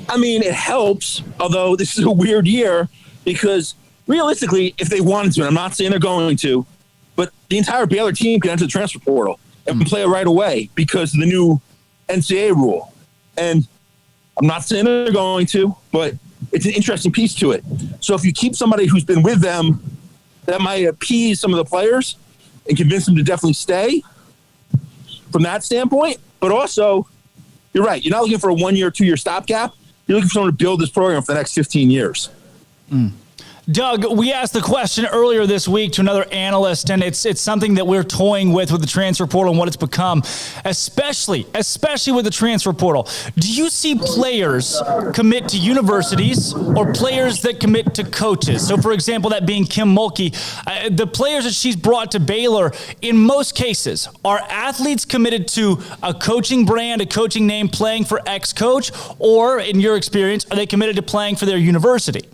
I mean, it helps, although this is a weird year because realistically, if they wanted to, and I'm not saying they're going to, but the entire Baylor team can enter the transfer portal and play it right away because of the new NCAA rule. And I'm not saying they're going to, but it's an interesting piece to it. So if you keep somebody who's been with them, that might appease some of the players and convince them to definitely stay from that standpoint. But also, you're right. You're not looking for a 1 year, 2 year stopgap. You're looking for someone to build this program for the next 15 years. Doug, we asked the question earlier this week to another analyst, and it's something that we're toying with the transfer portal and what it's become, especially with the transfer portal. Do you see players commit to universities or players that commit to coaches? So, for example, that being Kim Mulkey, the players that she's brought to Baylor, in most cases, are athletes committed to a coaching brand, a coaching name, playing for X coach, or, in your experience, are they committed to playing for their university?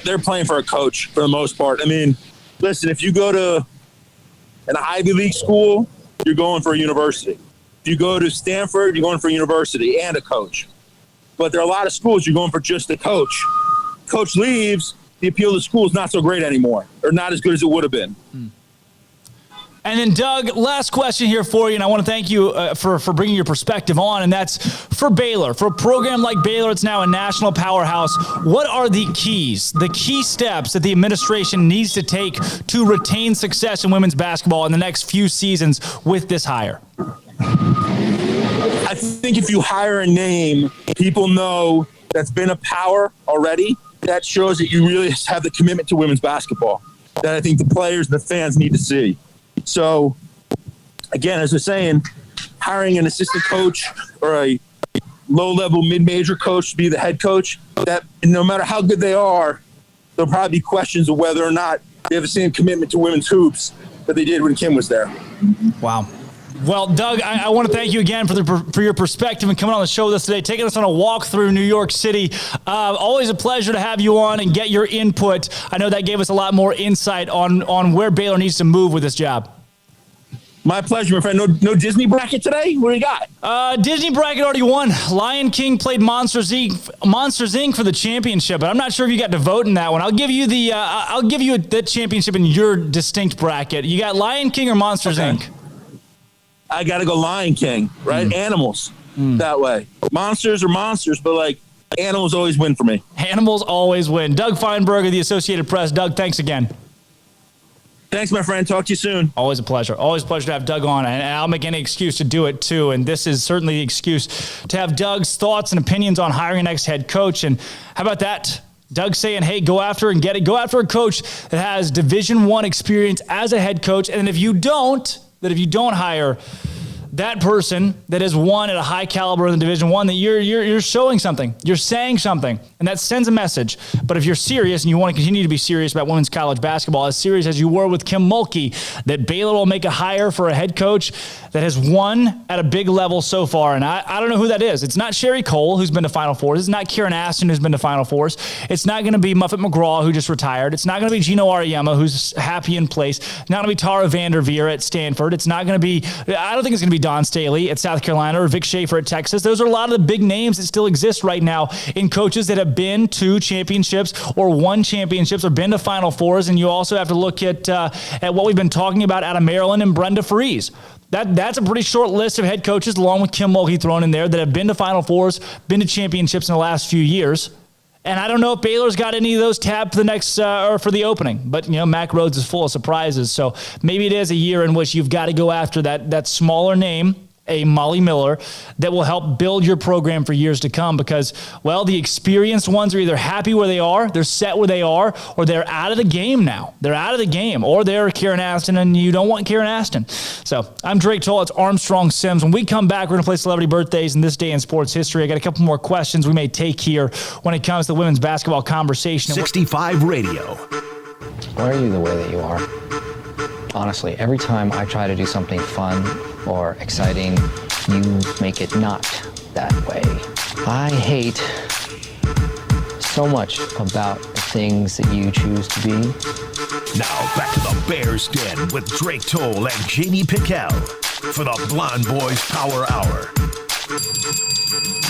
They're playing for a coach for the most part. I mean, listen, if you go to an Ivy League school, you're going for a university. If you go to Stanford, you're going for a university and a coach. But there are a lot of schools you're going for just a coach. Coach leaves, the appeal of the school is not so great anymore, or not as good as it would have been. And then, Doug, last question here for you, and I want to thank you for bringing your perspective on, and that's for Baylor. For a program like Baylor, it's now a national powerhouse. What are the key steps that the administration needs to take to retain success in women's basketball in the next few seasons with this hire? I think if you hire a name, people know that's been a power already. That shows that you really have the commitment to women's basketball that I think the players and the fans need to see. So, again, as we're saying, hiring an assistant coach or a low-level mid-major coach to be the head coach, that no matter how good they are, there'll probably be questions of whether or not they have the same commitment to women's hoops that they did when Kim was there. Wow. Well, Doug, I want to thank you again for your perspective and coming on the show with us today, taking us on a walk through New York City. Always a pleasure to have you on and get your input. I know that gave us a lot more insight on where Baylor needs to move with this job. My pleasure, my friend. No Disney bracket today? What do you got? Disney bracket already won. Lion King played Monsters Inc. for the championship, but I'm not sure if you got to vote in that one. I'll give you the championship in your distinct bracket. You got Lion King or Monsters Inc.? I got to go Lion King, right? Animals that way. Monsters are monsters, but like animals always win for me. Animals always win. Doug Feinberg of the Associated Press. Doug, thanks again. Thanks, my friend. Talk to you soon. Always a pleasure. Always a pleasure to have Doug on, and I'll make any excuse to do it too. And this is certainly the excuse to have Doug's thoughts and opinions on hiring a next head coach. And how about that? Doug saying, hey, go after and get it. Go after a coach that has Division I experience as a head coach. And if you don't hire that person that has won at a high caliber in the Division I, that you're showing something, you're saying something, and that sends a message. But if you're serious and you want to continue to be serious about women's college basketball, as serious as you were with Kim Mulkey, that Baylor will make a hire for a head coach that has won at a big level so far. And I don't know who that is. It's not Sherry Cole, who's been to Final Fours. It's not Kieran Aston, who's been to Final Fours. It's not going to be Muffet McGraw, who just retired. It's not going to be Gino Auriemma, who's happy in place. It's not going to be Tara Vanderveer at Stanford. It's not going to be, I don't think it's going to be Don Staley at South Carolina or Vic Schaefer at Texas. Those are a lot of the big names that still exist right now in coaches that have been to championships or won championships or been to Final Fours. And you also have to look at what we've been talking about out of Maryland and Brenda Frese. That's a pretty short list of head coaches, along with Kim Mulkey thrown in there, that have been to Final Fours, been to championships in the last few years. And I don't know if Baylor's got any of those tabbed for the next or for the opening. But, Mack Rhodes is full of surprises. So maybe it is a year in which you've got to go after that smaller name, a Molly Miller, that will help build your program for years to come, because, well, the experienced ones are either happy where they are, they're set where they are, or they're out of the game now. They're out of the game, or they're Kieran Aston, and you don't want Kieran Aston. So I'm Drake Toll. It's Armstrong Sims. When we come back, we're going to play Celebrity Birthdays in this day in sports history. I got a couple more questions we may take here when it comes to the women's basketball conversation. 65 Radio. Why are you the way that you are? Honestly, every time I try to do something fun or exciting, you make it not that way. I hate so much about the things that you choose to be. Now back to the Bears Den with Drake Toll and Jamie Pickell for the Blonde Boys Power Hour.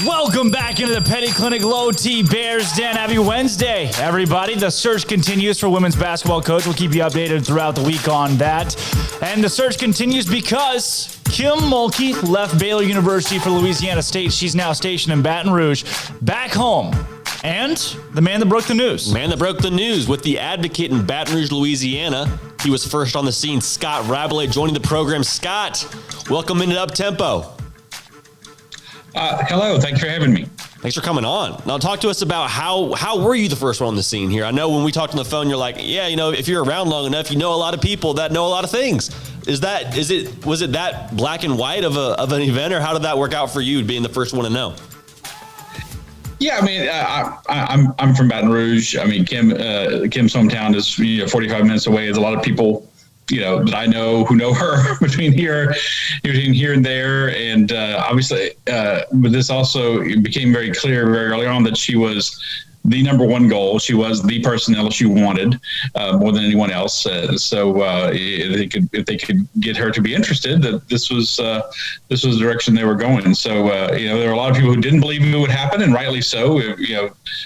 Welcome back into the Petty Clinic Low T Bears Den. Happy Wednesday, everybody. The search continues for women's basketball coach. We'll keep you updated throughout the week on that. And the search continues because Kim Mulkey left Baylor University for Louisiana State. She's now stationed in Baton Rouge, back home. And the man that broke the news. Man that broke the news with the Advocate in Baton Rouge, Louisiana. He was first on the scene. Scott Rabelais joining the program. Scott, welcome into Up Tempo. Hello, thanks for having me. Thanks for coming on. Now talk to us about how were you the first one on the scene here? I know when we talked on the phone, you're like, yeah, if you're around long enough, you know a lot of people that know a lot of things. Was it that black and white of an event, or how did that work out for you being the first one to know? Yeah, I mean, I'm from Baton Rouge. I mean, Kim's hometown is 45 minutes away. There's a lot of people that I know who know her between here and there. And obviously, but this also became very clear very early on that she was the number one goal. She was the person LSU wanted more than anyone else. If they could get her to be interested, that this was the direction they were going. So there were a lot of people who didn't believe it would happen, and rightly so.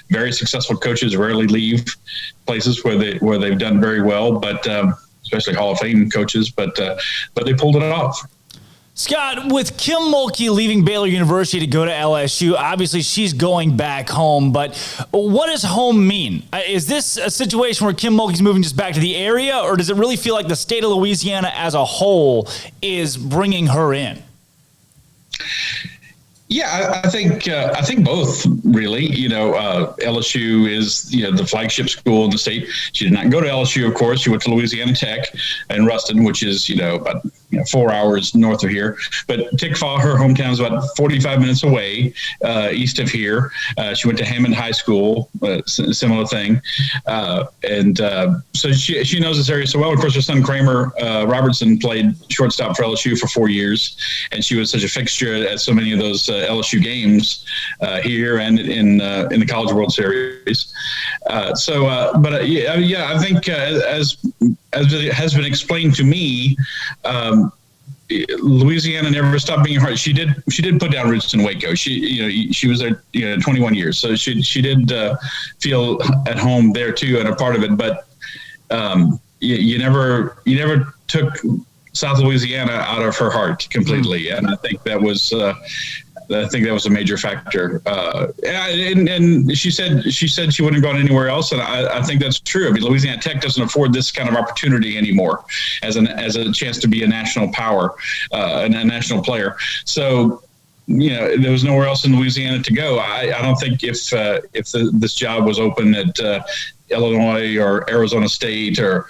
Very successful coaches rarely leave places where they've done very well, but especially Hall of Fame coaches. But they pulled it off. Scott, with Kim Mulkey leaving Baylor University to go to LSU, obviously she's going back home, but what does home mean? Is this a situation where Kim Mulkey's moving just back to the area, or does it really feel like the state of Louisiana as a whole is bringing her in? Yeah, I think both, really. LSU is the flagship school in the state. She did not go to LSU, of course. She went to Louisiana Tech in Ruston, which is about 4 hours north of here. But Tickfaw, her hometown, is about 45 minutes away east of here. She went to Hammond High School, similar thing, and so she knows this area so well. Of course, her son Kramer Robertson played shortstop for LSU for 4 years, and she was such a fixture at so many of those LSU games here and in the College World Series. I think as it has been explained to me, Louisiana never stopped being hard. She did put down roots in Waco. She was there 21 years, so she did feel at home there too and a part of it. But you never took South Louisiana out of her heart completely, and I think that was. a major factor. And she said she wouldn't have gone anywhere else, and I think that's true. I mean, Louisiana Tech doesn't afford this kind of opportunity anymore as a chance to be a national power, and a national player. So, there was nowhere else in Louisiana to go. I don't think if this job was open at Illinois or Arizona State or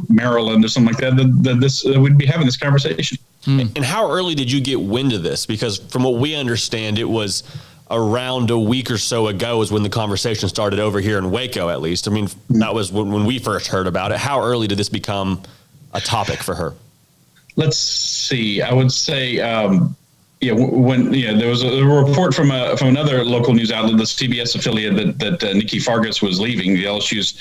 Maryland or something like that we'd be having this conversation. And how early did you get wind of this? Because from what we understand, it was around a week or so ago is when the conversation started over here in Waco, at least. I mean, that was when we first heard about it. How early did this become a topic for her? Let's see. I would say, when there was a report from another local news outlet, the CBS affiliate, that Nikki Fargas was leaving, the LSU's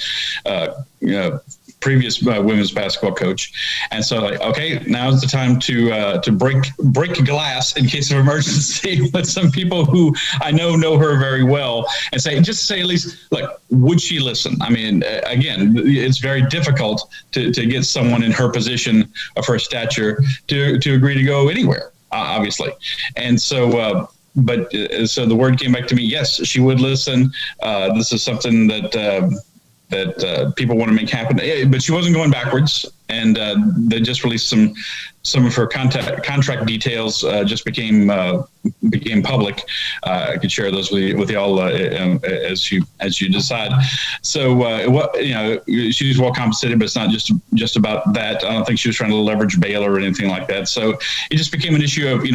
previous women's basketball coach, and so okay, now's the time to break glass in case of emergency with some people who I know her very well, and say at least, look, would she listen? I mean, again, it's very difficult to get someone in her position of her stature to agree to go anywhere. Obviously. And so, so the word came back to me, yes, she would listen. This is something that people want to make happen. But she wasn't going backwards. And they just released some of her contract details just became public. I could share those with y'all as you decide. So she's well compensated, but it's not just about that. I don't think she was trying to leverage Baylor or anything like that. So it just became an issue of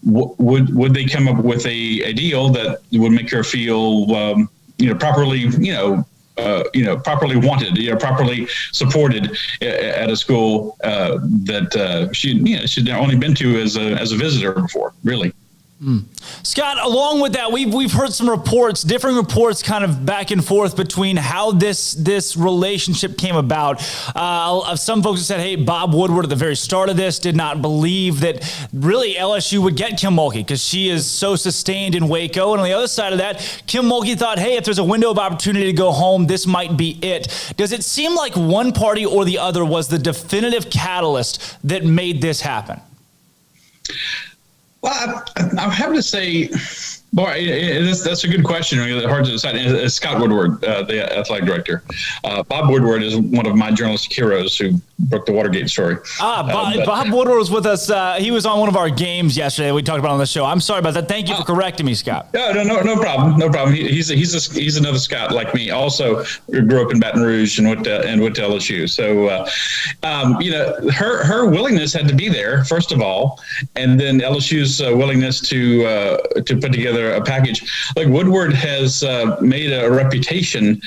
would they come up with a deal that would make her feel properly properly wanted, properly supported at a school that she'd only been to as a visitor before, really. Scott, along with that, we've heard some different reports kind of back and forth between how this relationship came about. Some folks have said, hey, Bob Woodward at the very start of this did not believe that really LSU would get Kim Mulkey because she is so sustained in Waco. And on the other side of that, Kim Mulkey thought, hey, if there's a window of opportunity to go home, this might be it. Does it seem like one party or the other was the definitive catalyst that made this happen? Well, I have to say, boy, that's a good question. Hard to decide. It's Scott Woodward, the athletic director. Bob Woodward is one of my journalistic heroes who broke the Watergate story. Bob Woodward was with us. He was on one of our games yesterday. We talked about on the show. I'm sorry about that. Thank you for correcting me, Scott. No problem. He's another Scott like me. Also grew up in Baton Rouge and went to LSU. So, her willingness had to be there first of all, and then LSU's willingness to put together a package. Like Woodward has made a reputation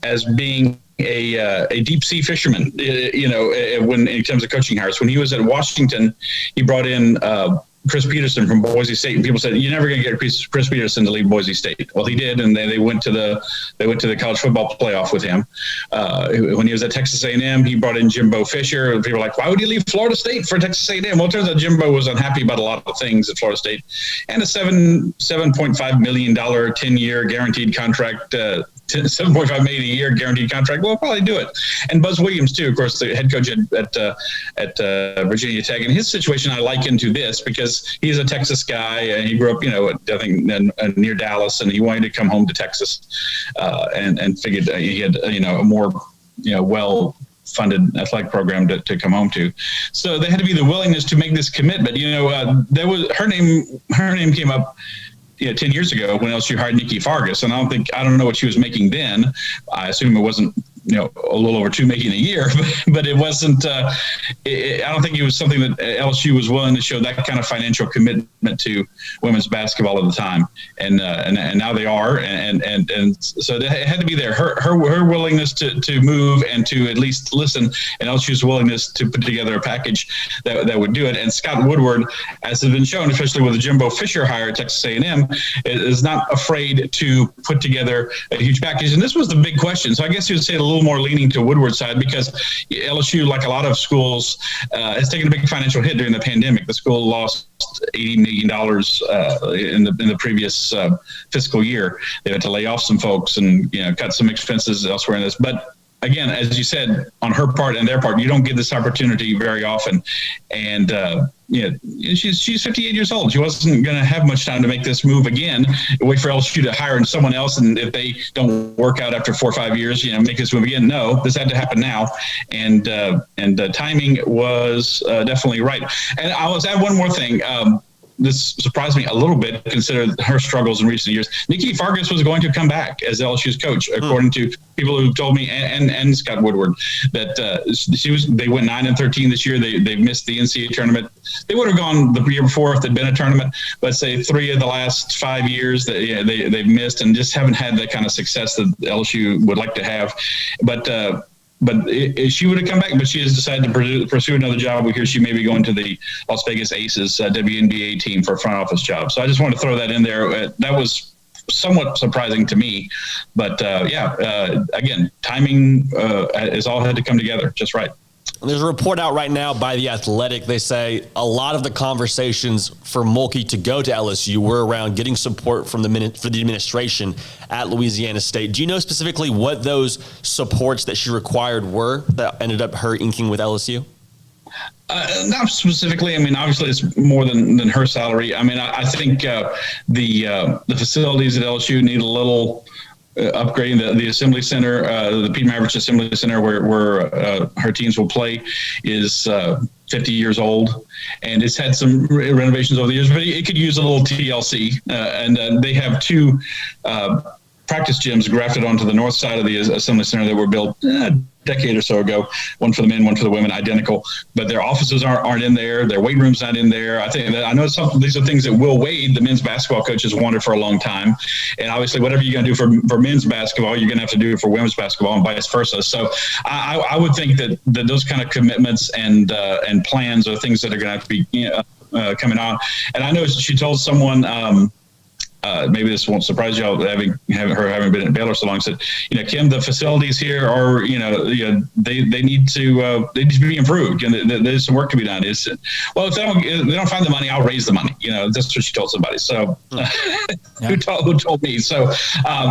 as being a deep sea fisherman, when in terms of coaching hires. When he was at Washington, he brought in Chris Peterson from Boise State, and people said, "You're never going to get Chris Peterson to lead Boise State." Well, he did, and they went to the college football playoff with him. When he was at Texas A&M, he brought in Jimbo Fisher. People were like, "Why would he leave Florida State for Texas A&M?" Well, it turns out Jimbo was unhappy about a lot of things at Florida State, and a $7.5 million 10-year guaranteed contract. $7.5 million a year guaranteed contract. We'll probably do it. And Buzz Williams too, of course, the head coach at Virginia Tech. And his situation I liken to this because he's a Texas guy and he grew up, I think near Dallas, and he wanted to come home to Texas, and figured he had a more well-funded athletic program to come home to. So they had to be the willingness to make this commitment. There was her name came up 10 years ago when LSU hired Nikki Fargas, and I don't know what she was making then. I assume it wasn't a little over $2 million a year, but it wasn't. I don't think it was something that LSU was willing to show that kind of financial commitment to women's basketball at the time, and now they are, and so it had to be there. Her willingness to move and to at least listen, and LSU's willingness to put together a package that would do it. And Scott Woodward, as has been shown, especially with the Jimbo Fisher hire at Texas A&M, is not afraid to put together a huge package. And this was the big question. So I guess you would say a little more leaning to Woodward's side because LSU, like a lot of schools, has taken a big financial hit during the pandemic. The school lost $80 million in the previous fiscal year. They had to lay off some folks and cut some expenses elsewhere in this. But again, as you said, on her part and their part, you don't get this opportunity very often. And she's 58 years old. She wasn't going to have much time to make this move again. Wait for LSU to hire someone else, and if they don't work out after 4 or 5 years, make this move again. No, this had to happen now, and the timing was definitely right. And I was add one more thing. This surprised me a little bit, considering her struggles in recent years. Nikki Fargas was going to come back as LSU's coach, according to people who told me, and Scott Woodward, that they went 9-13 this year. They missed the NCAA tournament. They would have gone the year before if there'd been a tournament. But say 3 of the last 5 years that they've missed and just haven't had that kind of success that LSU would like to have. But she would have come back, but she has decided to pursue another job. We hear she may be going to the Las Vegas Aces WNBA team for a front office job. So I just want to throw that in there. That was somewhat surprising to me, but again, timing is all had to come together just right. There's a report out right now by The Athletic. They say a lot of the conversations for Mulkey to go to LSU were around getting support for the administration at Louisiana State. Do you know specifically what those supports that she required were that ended up her inking with LSU? Not specifically. I mean, obviously, it's more than her salary. I mean, I think the facilities at LSU need a little upgrading. The Assembly Center, the Pete Maravich Assembly Center, where her teams will play, is 50 years old, and it's had some renovations over the years, but it could use a little TLC. And they have 2 practice gyms grafted onto the north side of the Assembly Center that were built a decade or so ago, one for the men, one for the women, identical, but their offices aren't in there. Their weight room's not in there. I know these are things that Will Wade, the men's basketball coach, has wanted for a long time. And obviously whatever you're going to do for men's basketball, you're going to have to do it for women's basketball and vice versa. So I would think that those kind of commitments and plans are things that are going to have to be coming on. And I know she told someone, maybe this won't surprise y'all, having been at Baylor so long, said, Kim, the facilities here are, they need to be improved, and there's some work to be done. Well, if they don't find the money, I'll raise the money. That's what she told somebody. So who told me? So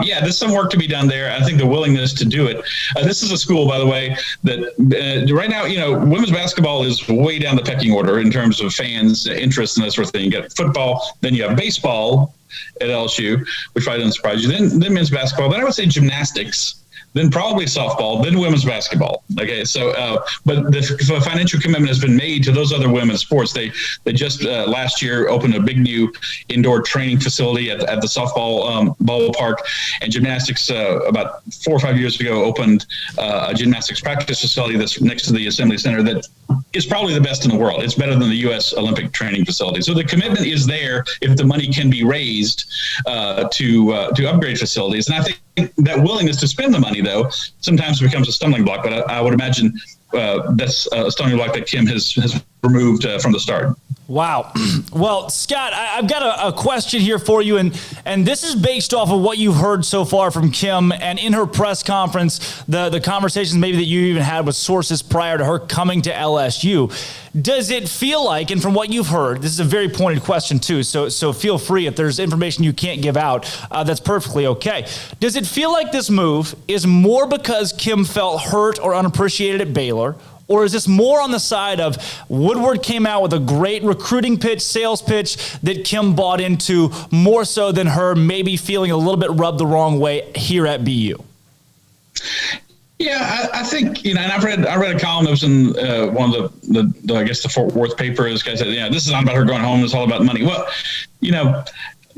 there's some work to be done there. I think the willingness to do it. This is a school, by the way, that right now, women's basketball is way down the pecking order in terms of fans' interest and that sort of thing. You got football, then you have baseball at LSU, which probably doesn't surprise you. Then men's basketball. Then I would say gymnastics. then probably softball, then women's basketball. Okay, so but the financial commitment has been made to those other women's sports. They just last year opened a big new indoor training facility at the softball ballpark, and gymnastics about 4 or 5 years ago opened a gymnastics practice facility that's next to the Assembly Center that is probably the best in the world. It's better than the U.S. Olympic training facility. So the commitment is there if the money can be raised to upgrade facilities. And I think that willingness to spend the money, though, sometimes becomes a stumbling block. But I would imagine that's a stumbling block that Kim has removed from the start. Wow. Well, Scott, I've got a question here for you, and this is based off of what you've heard so far from Kim, and in her press conference, the conversations maybe that you even had with sources prior to her coming to LSU. Does it feel like, and from what you've heard, this is a very pointed question too, so feel free if there's information you can't give out, that's perfectly okay. Does it feel like this move is more because Kim felt hurt or unappreciated at Baylor, or is this more on the side of Woodward came out with a great recruiting pitch, sales pitch that Kim bought into more so than her maybe feeling a little bit rubbed the wrong way here at BU? Yeah, I think, and I read a column that was in one of the I guess the Fort Worth paper. This guy said, this is not about her going home. It's all about money. Well,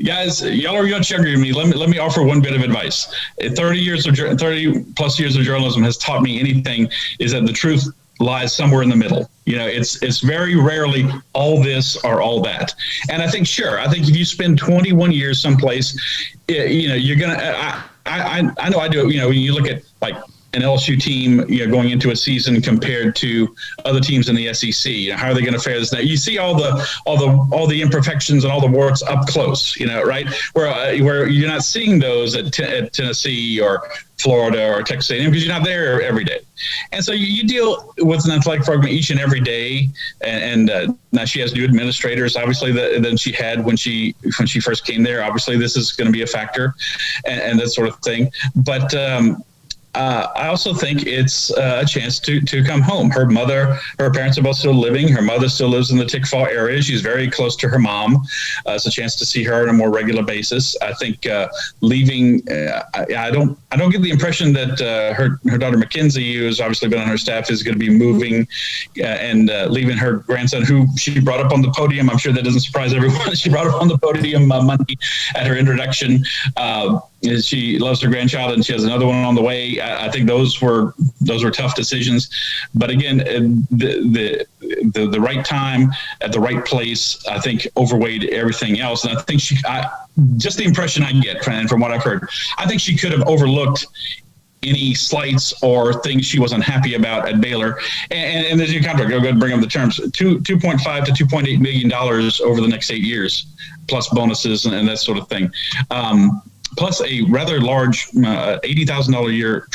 guys, y'all are much younger than me. Let me offer one bit of advice. 30 plus years of journalism has taught me anything is that the truth lies somewhere in the middle. It's very rarely all this or all that. And I think if you spend 21 years someplace, you're gonna. I know I do. When you look at like an LSU team, going into a season compared to other teams in the SEC, how are they going to fare this? Now you see all the imperfections and all the warts up close, right? Where you're not seeing those at Tennessee or Florida or Texas A&M because you're not there every day. And so you deal with an athletic program each and every day. And now she has new administrators, obviously, than she had when she first came there. Obviously, this is going to be a factor and that sort of thing. But I also think it's a chance to come home. Her parents are both still living. Her mother still lives in the Tickfaw area. She's very close to her mom. It's a chance to see her on a more regular basis. I think leaving, I don't get the impression that her daughter Mackenzie, who's obviously been on her staff, is going to be moving and leaving her grandson, who she brought up on the podium. I'm sure that doesn't surprise everyone. She brought up on the podium Monday at her introduction. She loves her grandchild, and she has another one on the way. I think those were tough decisions, but again, the right time at the right place, I think, overweighed everything else. And I think just the impression I get from what I've heard, I think she could have overlooked any slights or things she wasn't happy about at Baylor. And there's your contract. I'll go ahead and bring up the terms: $2.5 to $2.8 million over the next 8 years, plus bonuses and that sort of thing. Plus a rather large $80,000 a year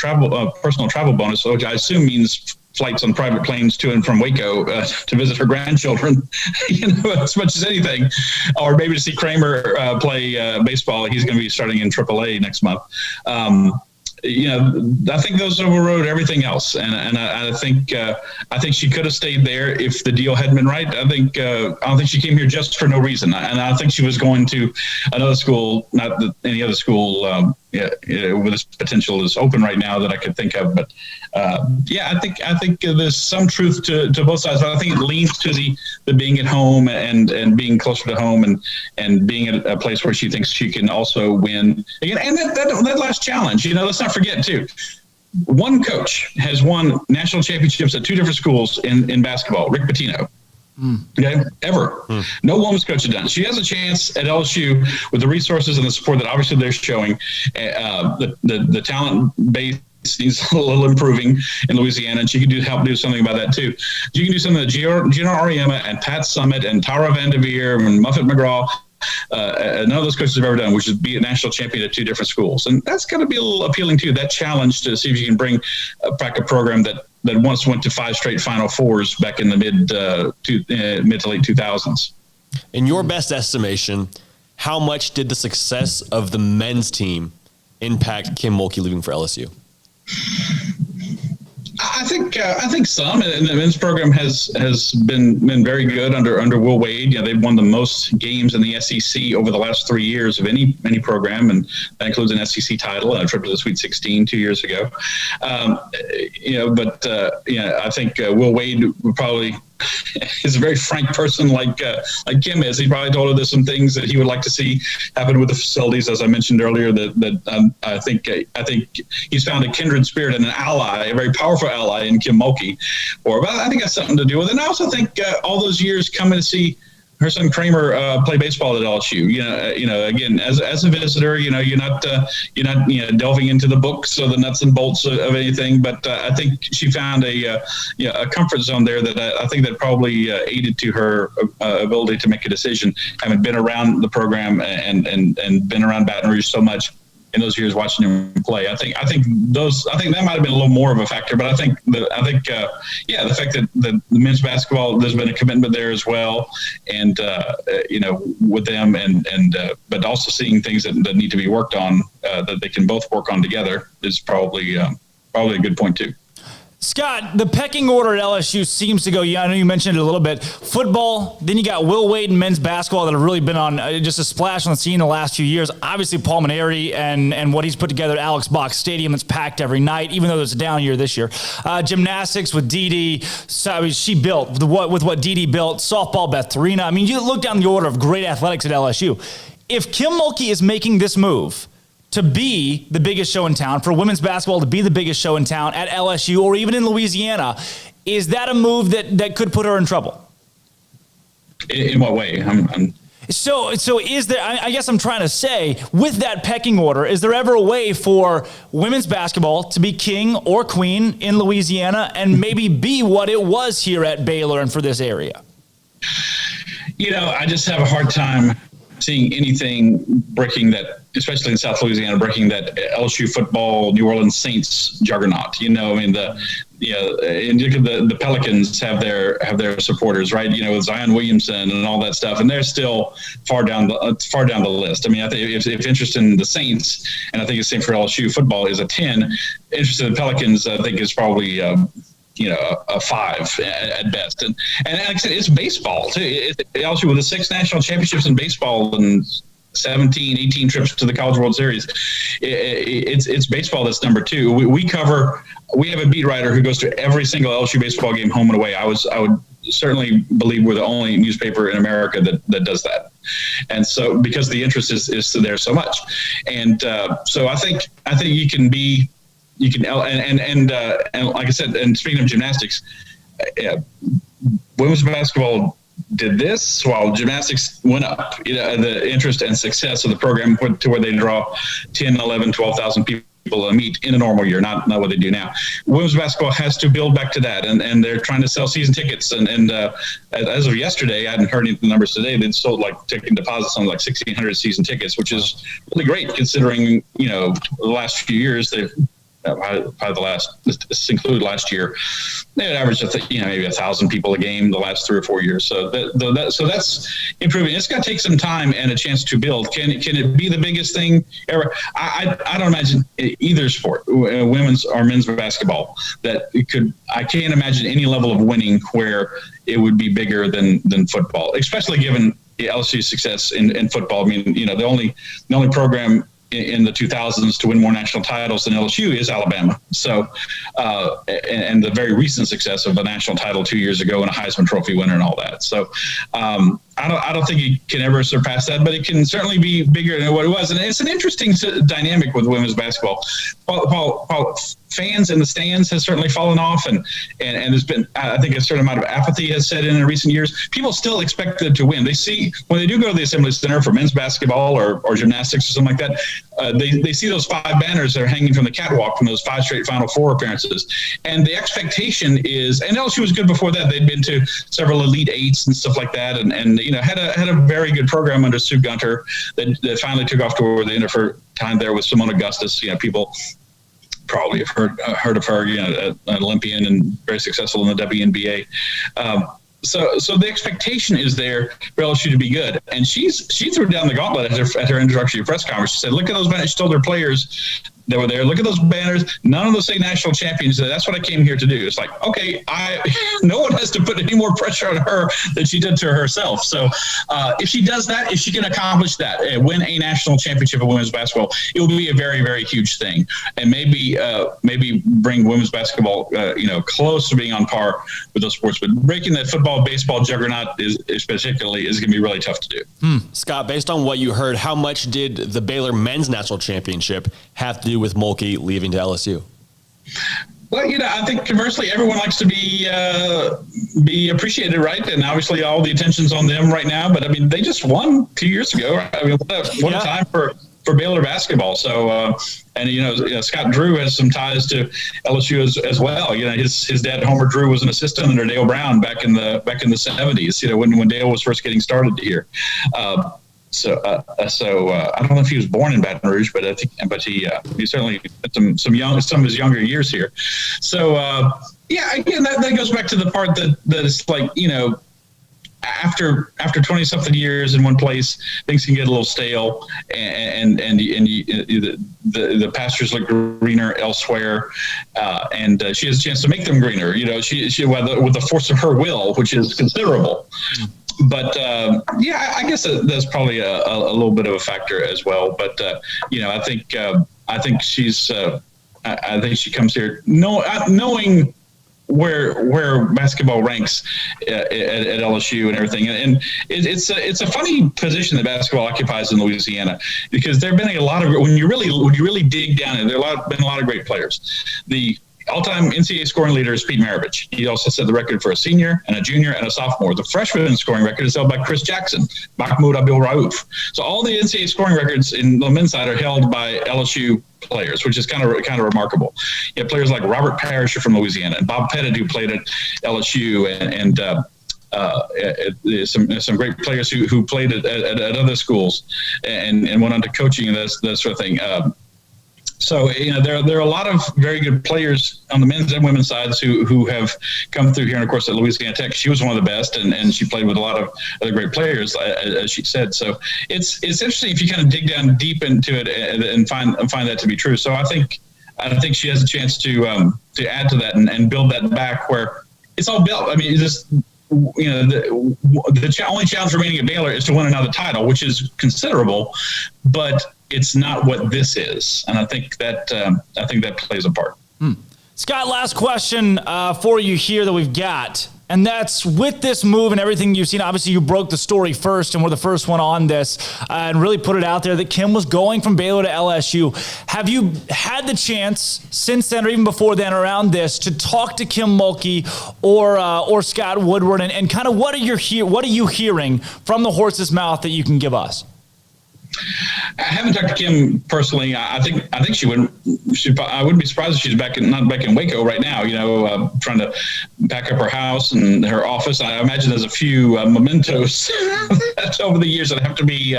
personal travel bonus, which I assume means flights on private planes to and from Waco to visit her grandchildren, as much as anything, or maybe to see Kramer play baseball. He's going to be starting in AAA next month. I think those overrode everything else, and I think she could have stayed there if the deal hadn't been right. I don't think she came here just for no reason, and I think she was going to another school, not that any other school with this potential is open right now that I could think of. But I think there's some truth to both sides. But I think it leans to the being at home and being closer to home and being at a place where she thinks she can also win again. And that last challenge, let's not forget too. One coach has won national championships at two different schools in basketball, Rick Pitino. Okay, ever. No women's coach has done. She has a chance at LSU with the resources and the support that obviously they're showing. The talent base needs a little improving in Louisiana, and she can help do something about that too. You can do something that Gina Auriemma and Pat Summitt and Tara Vanderveer and Muffet McGraw, none of those coaches have ever done, which is be a national champion at two different schools. And that's going to be a little appealing too, that challenge to see if you can bring back a program that once went to 5 straight Final Fours back in the mid to late 2000s. In your best estimation, how much did the success of the men's team impact Kim Mulkey leaving for LSU? I think some, and the men's program has been very good under Will Wade. They've won the most games in the SEC over the last 3 years of any program, and that includes an SEC title and a trip to the Sweet 16 2 years ago. I think Will Wade would probably is a very frank person like Kim is. He probably told her there's some things that he would like to see happen with the facilities, as I mentioned earlier. I think he's found a kindred spirit and an ally, a very powerful ally in Kim Mulkey. But I think that's something to do with it. And I also think all those years coming to see her son Kramer play baseball at LSU. Again, as a visitor, you're not delving into the books or the nuts and bolts of anything. But I think she found a comfort zone there that I think that probably aided to her ability to make a decision, having been around the program and been around Baton Rouge so much in those years watching him play. I think that might have been a little more of a factor, but I think the fact that the men's basketball, there's been a commitment there as well, and with them, but also seeing things that need to be worked on that they can both work on together is probably a good point too. Scott, the pecking order at LSU seems to go, I know you mentioned it a little bit, football, then you got Will Wade and men's basketball that have really been on just a splash on the scene the last few years. Obviously, Paul Maneri and what he's put together at Alex Box Stadium that's packed every night, even though there's a down year this year. Gymnastics with Dee, so, she built, with what Dee built, softball, Beth Torina. I mean, you look down the order of great athletics at LSU. If Kim Mulkey is making this move to be the biggest show in town, for women's basketball to be the biggest show in town at LSU or even in Louisiana, is that a move that could put her in trouble? In what way? So is there, I guess I'm trying to say, with that pecking order, is there ever a way for women's basketball to be king or queen in Louisiana and maybe be what it was here at Baylor and for this area? I just have a hard time seeing anything breaking that, especially in South Louisiana, breaking that LSU football, New Orleans Saints juggernaut. And the Pelicans have their supporters, right? With Zion Williamson and all that stuff, and they're still far down the list. I mean, I think if interest in the Saints, and I think the same for LSU football, is a 10, interest in the Pelicans, I think, is probably a 5 at best. And like I said, it's baseball too. LSU with the 6 national championships in baseball and 17, 18 trips to the College World Series. It's baseball that's number 2. We have a beat writer who goes to every single LSU baseball game home and away. I would certainly believe we're the only newspaper in America that does that. And so, because the interest is there so much. And so I think you can like I said, and speaking of gymnastics, women's basketball did this while gymnastics went up. The interest and success of the program went to where they draw 10, 11, 12,000 people a meet in a normal year, not what they do now. Women's basketball has to build back to that, and they're trying to sell season tickets. And as of yesterday, I hadn't heard any of the numbers today, they'd sold taking deposits on 1,600 season tickets, which is really great considering the last few years they've this included last year, they had averaged maybe 1,000 people a game the last 3 or 4 years. So that's improving. It's going to take some time and a chance to build. Can it be the biggest thing ever? I don't imagine either sport, women's or men's basketball, that it could. I can't imagine any level of winning where it would be bigger than football, especially given the LSU's success in football. I mean, the only program in the 2000s to win more national titles than LSU is Alabama. So, and the very recent success of a national title 2 years ago and a Heisman Trophy winner and all that. So, I don't think it can ever surpass that, but it can certainly be bigger than what it was. And it's an interesting dynamic with women's basketball. While fans in the stands has certainly fallen off, and there's been, I think, a certain amount of apathy has set in recent years, people still expect them to win. They see, when they do go to the Assembly Center for men's basketball or gymnastics or something like that, they see those 5 banners that are hanging from the catwalk from those 5 straight Final Four appearances. And the expectation is, and LSU was good before that. They'd been to several Elite Eights and stuff like that, and had a very good program under Sue Gunter that finally took off toward the end of her time there with Simone Augustus. People probably have heard of her, an Olympian and very successful in the WNBA. So the expectation is there for LSU to be good. And she threw down the gauntlet at her introductory press conference. She said, look at those men. She told her players, They were there. Look at those banners. None of those say national champions. That's what I came here to do. It's like, okay, no one has to put any more pressure on her than she did to herself. So if she does that, if she can accomplish that, win a national championship of women's basketball, it will be a very, very huge thing. And maybe bring women's basketball, close to being on par with those sports. But breaking that football, baseball juggernaut is going to be really tough to do. Scott, based on what you heard, how much did the Baylor men's national championship have to do with Mulkey leaving to LSU? Well, I think conversely, everyone likes to be appreciated, right? And obviously, all the attention's on them right now. But I mean, they just won 2 years ago. Right? I mean, what a time for Baylor basketball. So, Scott Drew has some ties to LSU as well. His dad, Homer Drew, was an assistant under Dale Brown back in the 70s. When Dale was first getting started here. So I don't know if he was born in Baton Rouge, but he certainly had some of his younger years here. So again, that goes back to the part that it's like, after 20 something years in one place, things can get a little stale, and the pastures look greener elsewhere, and she has a chance to make them greener. She with the force of her will, which is considerable. But I guess that's probably a little bit of a factor as well. But I think she's I think she comes here knowing where basketball ranks at LSU and everything, and it's a funny position that basketball occupies in Louisiana, because there have been a lot of, when you really dig down, and there have been a lot of great players. The all-time NCAA scoring leader is Pete Maravich. He also set the record for a senior and a junior and a sophomore. The freshman scoring record is held by Chris Jackson, Mahmoud Abdul-Rauf. So all the NCAA scoring records in the men's side are held by LSU players, which is kind of remarkable. You have players like Robert Parrish from Louisiana and Bob Pettit, who played at LSU, and some great players who played at other schools and went on to coaching and that sort of thing. So, there are a lot of very good players on the men's and women's sides who have come through here. And, of course, at Louisiana Tech, she was one of the best, and she played with a lot of other great players, as she said. So it's interesting if you kind of dig down deep into it and find that to be true. So I think she has a chance to add to that and build that back where it's all built. I mean, the only challenge remaining at Baylor is to win another title, which is considerable, but it's not what this is, and I think that plays a part. Scott, last question for you here that we've got, and that's with this move and everything you've seen. Obviously, you broke the story first, and we're the first one on this, and really put it out there that Kim was going from Baylor to LSU. Have you had the chance since then, or even before then, around this, to talk to Kim Mulkey or Scott Woodward, and kind of what are you hearing from the horse's mouth that you can give us? I haven't talked to Kim personally. I think she wouldn't. I wouldn't be surprised if she's not back in Waco right now. Trying to pack up her house and her office. I imagine there's a few mementos over the years that have to be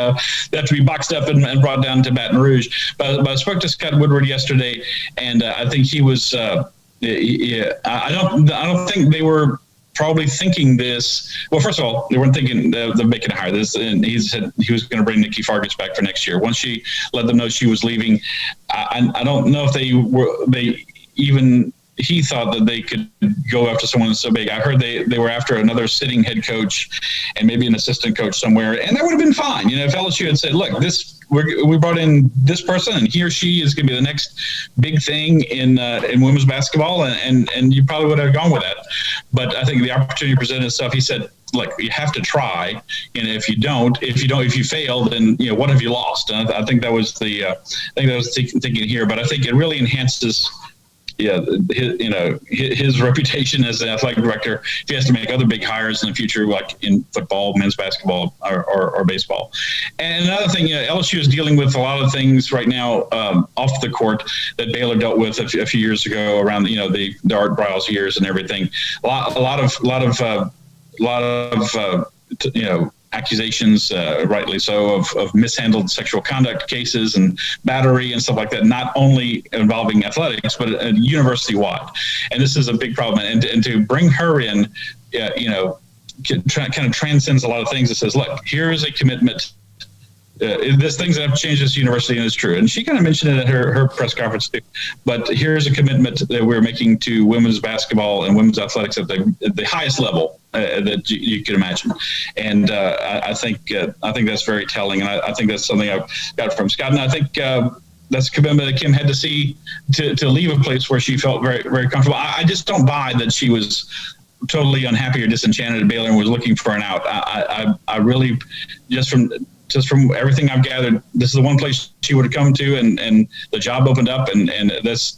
boxed up and brought down to Baton Rouge. But I spoke to Scott Woodward yesterday, and I think he was. I don't think they were probably thinking this. Well, first of all, they weren't thinking of making a hire. This, and he said he was going to bring Nikki Fargas back for next year. Once she let them know she was leaving, I don't know if he thought that they could go after someone so big. I heard they were after another sitting head coach and maybe an assistant coach somewhere, and that would have been fine. If LSU had said, "Look, we brought in this person, and he or she is going to be the next big thing in women's basketball," and you probably would have gone with that. But I think the opportunity presented itself. He said, "Look, you have to try, and if you fail, then what have you lost?" And I think that was thinking here. But I think it really enhances his reputation as an athletic director if he has to make other big hires in the future, like in football, men's basketball, or baseball. And another thing, LSU is dealing with a lot of things right now off the court that Baylor dealt with a few years ago around the Art Briles years and everything. A lot of accusations, rightly so, of mishandled sexual conduct cases and battery and stuff like that, not only involving athletics, but university-wide. And this is a big problem. And to bring her in, kind of transcends a lot of things. It says, look, here is a commitment there's things that have changed this university, and it's true. And she kind of mentioned it at her press conference too. But here's a commitment that we're making to women's basketball and women's athletics at the highest level that you can imagine. And I think that's very telling. And I think that's something I've got from Scott. And I think that's a commitment that Kim had to see to leave a place where she felt very, very comfortable. I just don't buy that she was totally unhappy or disenchanted at Baylor and was looking for an out. I really, just from everything I've gathered, this is the one place she would have come to, and the job opened up, and that's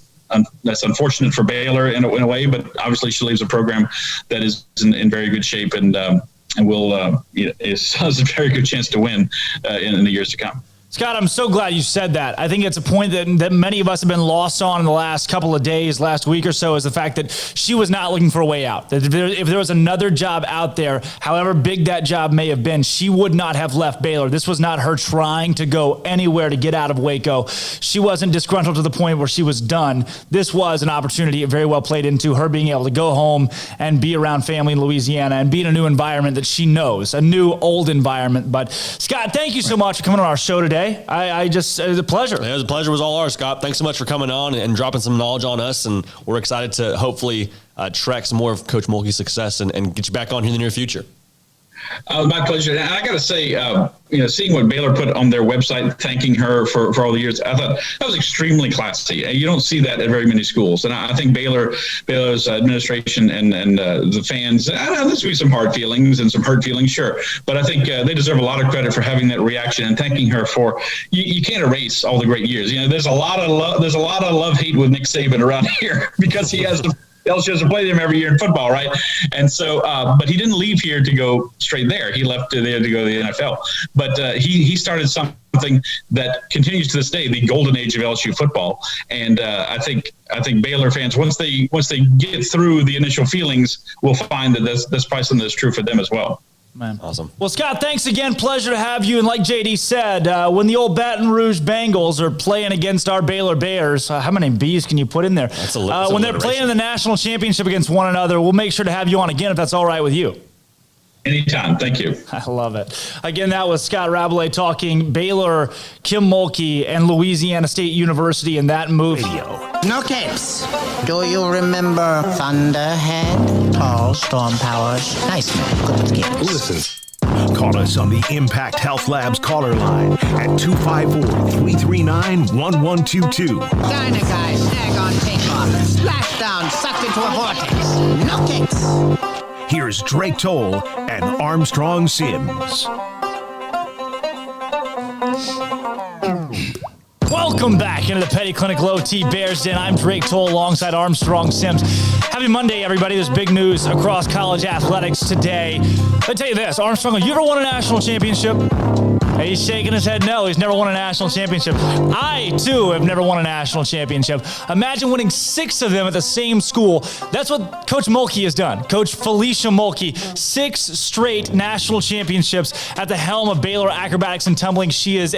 unfortunate for Baylor in a way, but obviously she leaves a program that is in very good shape, and will has a very good chance to win in the years to come. Scott, I'm so glad you said that. I think it's a point that many of us have been lost on in the last couple of days, last week or so, is the fact that she was not looking for a way out. That if there was another job out there, however big that job may have been, she would not have left Baylor. This was not her trying to go anywhere to get out of Waco. She wasn't disgruntled to the point where she was done. This was an opportunity it very well played into her being able to go home and be around family in Louisiana and be in a new environment that she knows, a new old environment. But Scott, thank you so much for coming on our show today. It was a pleasure. It was a pleasure. It was all ours, Scott. Thanks so much for coming on and dropping some knowledge on us. And we're excited to hopefully track some more of Coach Mulkey's success and get you back on here in the near future. My pleasure. And I got to say, seeing what Baylor put on their website, thanking her for all the years, I thought that was extremely classy. You don't see that at very many schools. And I think Baylor's administration and the fans, I know there's be some hard feelings and some hurt feelings, sure. But I think they deserve a lot of credit for having that reaction and thanking her for, you can't erase all the great years. There's a lot of love-hate with Nick Saban around here because he has LSU doesn't play them every year in football, right? And so, but he didn't leave here to go straight there. He left there to go to the NFL. But he started something that continues to this day, the golden age of LSU football. And I think Baylor fans, once they get through the initial feelings, will find that that's probably something that's true for them as well. Man. Awesome. Well, Scott, thanks again. Pleasure to have you. And like JD said, when the old Baton Rouge Bengals are playing against our Baylor Bears, how many B's can you put in there? When they're playing in the national championship against one another, we'll make sure to have you on again if that's all right with you. Anytime. Thank you. I love it. Again, that was Scott Rabelais talking Baylor, Kim Mulkey, and Louisiana State University in that move. No capes. Do you remember Thunderhead? Tall, storm powers. Nice man. Good with the games. Listen. Call us on the Impact Health Labs caller line at 254-339-1122. Dyna guy, snag on takeoff. Splash down, sucked into a vortex. No capes. Here's Drake Toll and Armstrong Sims. Welcome back into the Petty Clinic Low T Bears Den. I'm Drake Toll alongside Armstrong Sims. Happy Monday, everybody. There's big news across college athletics today. Let me tell you this, Armstrong, have you ever won a national championship? He's shaking his head no. He's never won a national championship. I, too, have never won a national championship. Imagine winning 6 of them at the same school. That's what Coach Mulkey has done. Coach Felicia Mulkey, 6 straight national championships at the helm of Baylor Acrobatics and Tumbling. She is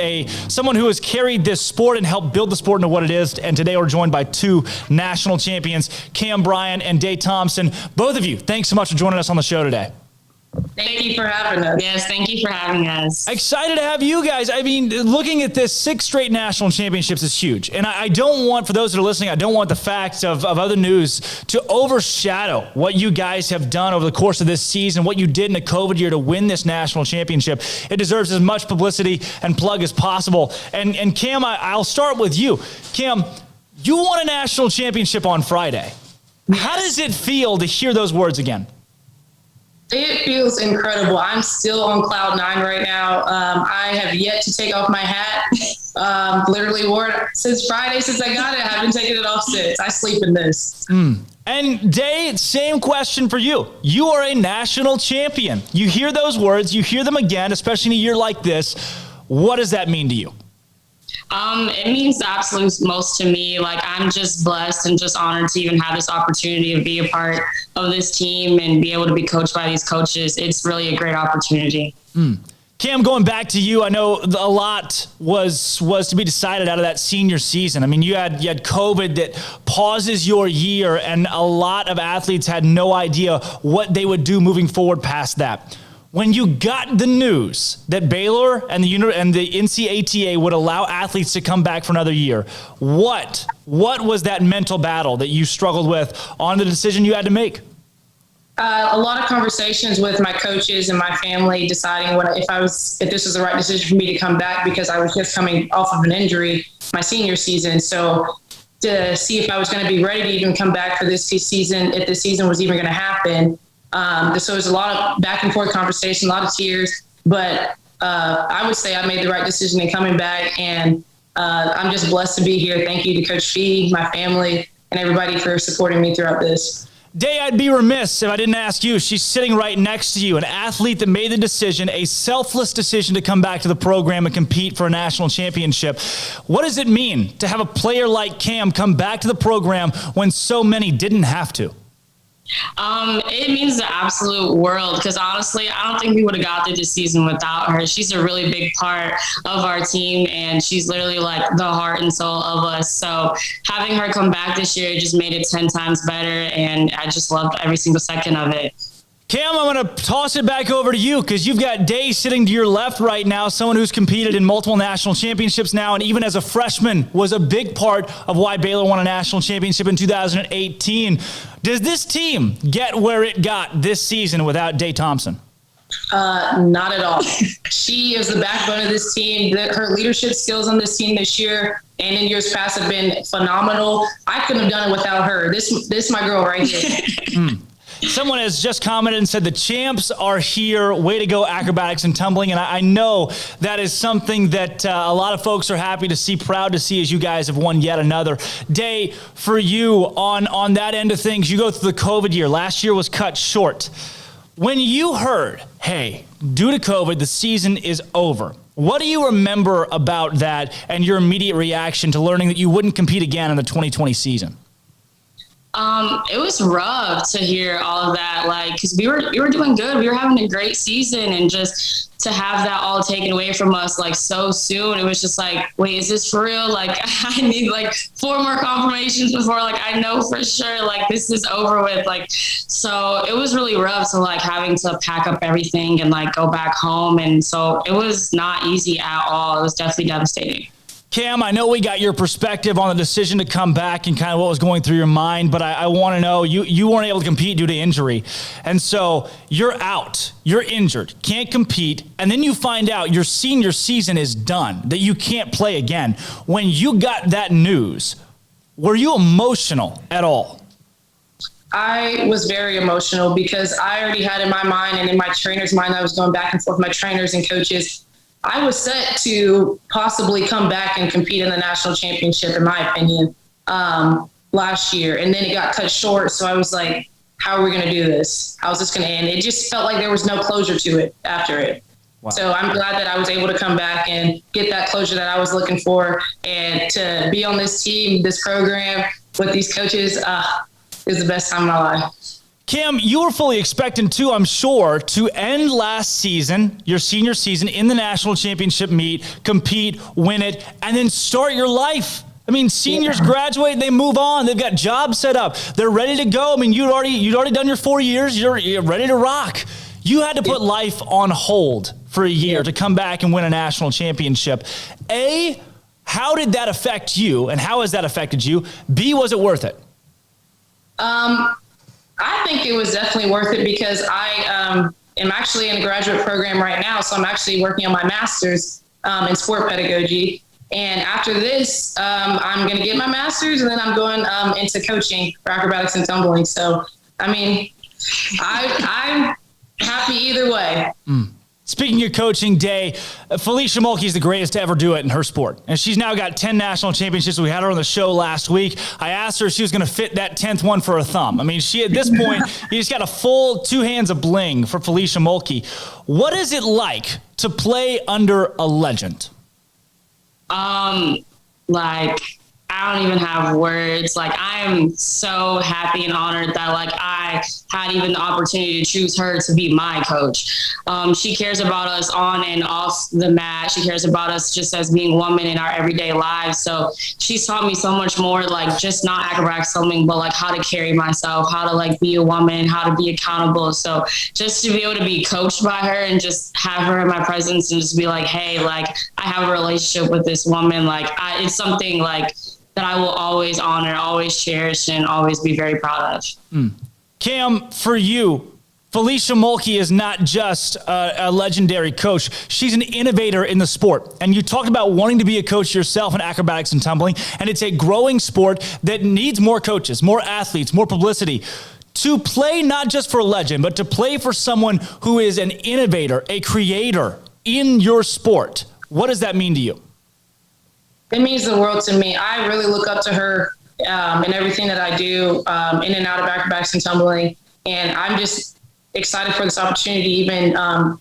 someone who has carried this sport and helped build the sport into what it is. And today we're joined by 2 national champions, Cam Bryant and Day Thompson. Both of you, thanks so much for joining us on the show today. Thank you for having us. Yes, thank you for having us. Excited to have you guys. I mean, looking at this, 6 straight national championships is huge. And I don't want, for those that are listening, I don't want the facts of other news to overshadow what you guys have done over the course of this season, what you did in the COVID year to win this national championship. It deserves as much publicity and plug as possible. And Cam, I'll start with you. Cam, you won a national championship on Friday. Yes. How does it feel to hear those words again? It feels incredible. I'm still on cloud 9 right now. I have yet to take off my hat. Literally wore it since Friday, since I got it. I haven't taken it off since. I sleep in this. And Day, same question for you. You are a national champion. You hear those words, you hear them again, especially in a year like this. What does that mean to you? It means the absolute most to me. Like, I'm just blessed and just honored to even have this opportunity to be a part of this team and be able to be coached by these coaches. It's really a great opportunity. Cam, going back to you, I know a lot was to be decided out of that senior season. I mean, you had COVID that pauses your year, and a lot of athletes had no idea what they would do moving forward past that. When you got the news that Baylor and the NCATA would allow athletes to come back for another year, what was that mental battle that you struggled with on the decision you had to make? A lot of conversations with my coaches and my family, deciding if this was the right decision for me to come back, because I was just coming off of an injury my senior season. So to see if I was going to be ready to even come back for this season, if this season was even going to happen. So there's a lot of back and forth conversation, a lot of tears, but I would say I made the right decision in coming back, and I'm just blessed to be here. Thank you to Coach Fee, my family, and everybody for supporting me throughout this. Day, I'd be remiss if I didn't ask you. She's sitting right next to you, an athlete that made the decision, a selfless decision to come back to the program and compete for a national championship. What does it mean to have a player like Cam come back to the program when so many didn't have to? It means the absolute world, because honestly, I don't think we would have got through this season without her. She's a really big part of our team, and she's literally like the heart and soul of us. So having her come back this year just made it 10 times better, and I just loved every single second of it. Cam, I'm going to toss it back over to you, because you've got Day sitting to your left right now, someone who's competed in multiple national championships now, and even as a freshman was a big part of why Baylor won a national championship in 2018. Does this team get where it got this season without Day Thompson? Not at all. She is the backbone of this team. Her leadership skills on this team this year and in years past have been phenomenal. I couldn't have done it without her. This is my girl right here. Someone has just commented and said the champs are here. Way to go, acrobatics and tumbling. And I know that is something that a lot of folks are happy to see, proud to see, as you guys have won yet another. Day, for you on that end of things, you go through the COVID year. Last year was cut short. When you heard, hey, due to COVID, the season is over, what do you remember about that and your immediate reaction to learning that you wouldn't compete again in the 2020 season? It was rough to hear all of that, because we were doing good. We were having a great season, and just to have that all taken away from us so soon, it was just wait, is this for real? I need 4 more confirmations before I know for sure this is over with. So it was really rough to having to pack up everything and go back home, and so it was not easy at all. It was definitely devastating. Cam, I know we got your perspective on the decision to come back and kind of what was going through your mind, but I want to know, you weren't able to compete due to injury. And so you're out, you're injured, can't compete, and then you find out your senior season is done, that you can't play again. When you got that news, were you emotional at all? I was very emotional, because I already had in my mind and in my trainer's mind, I was going back and forth with my trainers and coaches. I was set to possibly come back and compete in the national championship, in my opinion, last year. And then it got cut short. So I was like, how are we going to do this? How's this going to end? It just felt like there was no closure to it after it. Wow. So I'm glad that I was able to come back and get that closure that I was looking for. And to be on this team, this program with these coaches is the best time of my life. Cam, you were fully expecting too, I'm sure, to end last season, your senior season, in the national championship meet, compete, win it, and then start your life. I mean, seniors graduate, they move on. They've got jobs set up. They're ready to go. I mean, you'd already done your 4 years. You're ready to rock. You had to put life on hold for a year to come back and win a national championship. A, how did that affect you, and how has that affected you? B, was it worth it? I think it was definitely worth it, because I am actually in a graduate program right now. So I'm actually working on my master's in sport pedagogy. And after this, I'm going to get my master's, and then I'm going into coaching for acrobatics and tumbling. So, I mean, I'm happy either way. Speaking of coaching, Day, Felicia Mulkey is the greatest to ever do it in her sport. And she's now got 10 national championships. We had her on the show last week. I asked her if she was going to fit that 10th one for a thumb. I mean, she, at this point, you just got a full 2 hands of bling for Felicia Mulkey. What is it like to play under a legend? I don't even have words. I am so happy and honored that, I had even the opportunity to choose her to be my coach. She cares about us on and off the mat. She cares about us just as being women in our everyday lives. So she's taught me so much more, like just not acrobatics tumbling, but like how to carry myself, how to like be a woman, how to be accountable. So just to be able to be coached by her and just have her in my presence and just be like, hey, like I have a relationship with this woman. Like it's something like that I will always honor, always cherish, and always be very proud of. Cam, for you, Felicia Mulkey is not just a legendary coach. She's an innovator in the sport. And you talked about wanting to be a coach yourself in acrobatics and tumbling, and it's a growing sport that needs more coaches, more athletes, more publicity. To play not just for a legend, but to play for someone who is an innovator, a creator in your sport, what does that mean to you? It means the world to me. I really look up to her in everything that I do, in and out of acrobatics and tumbling. And I'm just excited for this opportunity to even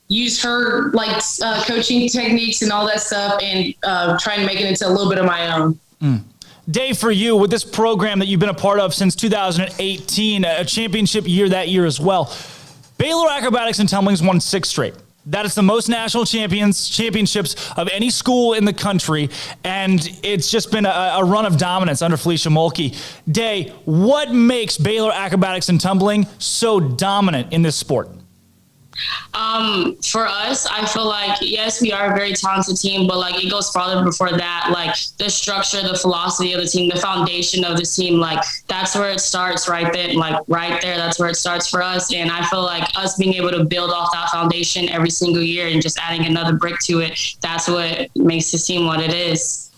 use her like coaching techniques and all that stuff and try and make it into a little bit of my own. Dave, for you, with this program that you've been a part of since 2018, a championship year that year as well, Baylor Acrobatics and Tumbling's won 6 straight. That is the most national championships of any school in the country, and it's just been a run of dominance under Felicia Mulkey. Day, what makes Baylor Acrobatics and Tumbling so dominant in this sport? For us, I feel like, yes, we are a very talented team, but like it goes farther before that. Like the structure, the philosophy of the team, the foundation of the team, like that's where it starts right then, like right there. That's where it starts for us. And I feel like us being able to build off that foundation every single year and just adding another brick to it, that's what makes this team what it is.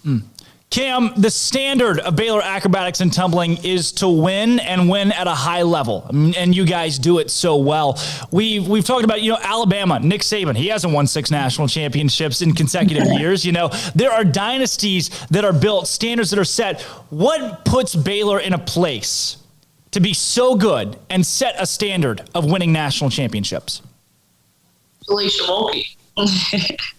Cam, the standard of Baylor Acrobatics and Tumbling is to win and win at a high level, and you guys do it so well. We've talked about, Alabama, Nick Saban. He hasn't won 6 national championships in consecutive years. There are dynasties that are built, standards that are set. What puts Baylor in a place to be so good and set a standard of winning national championships? Felicia Mulkey.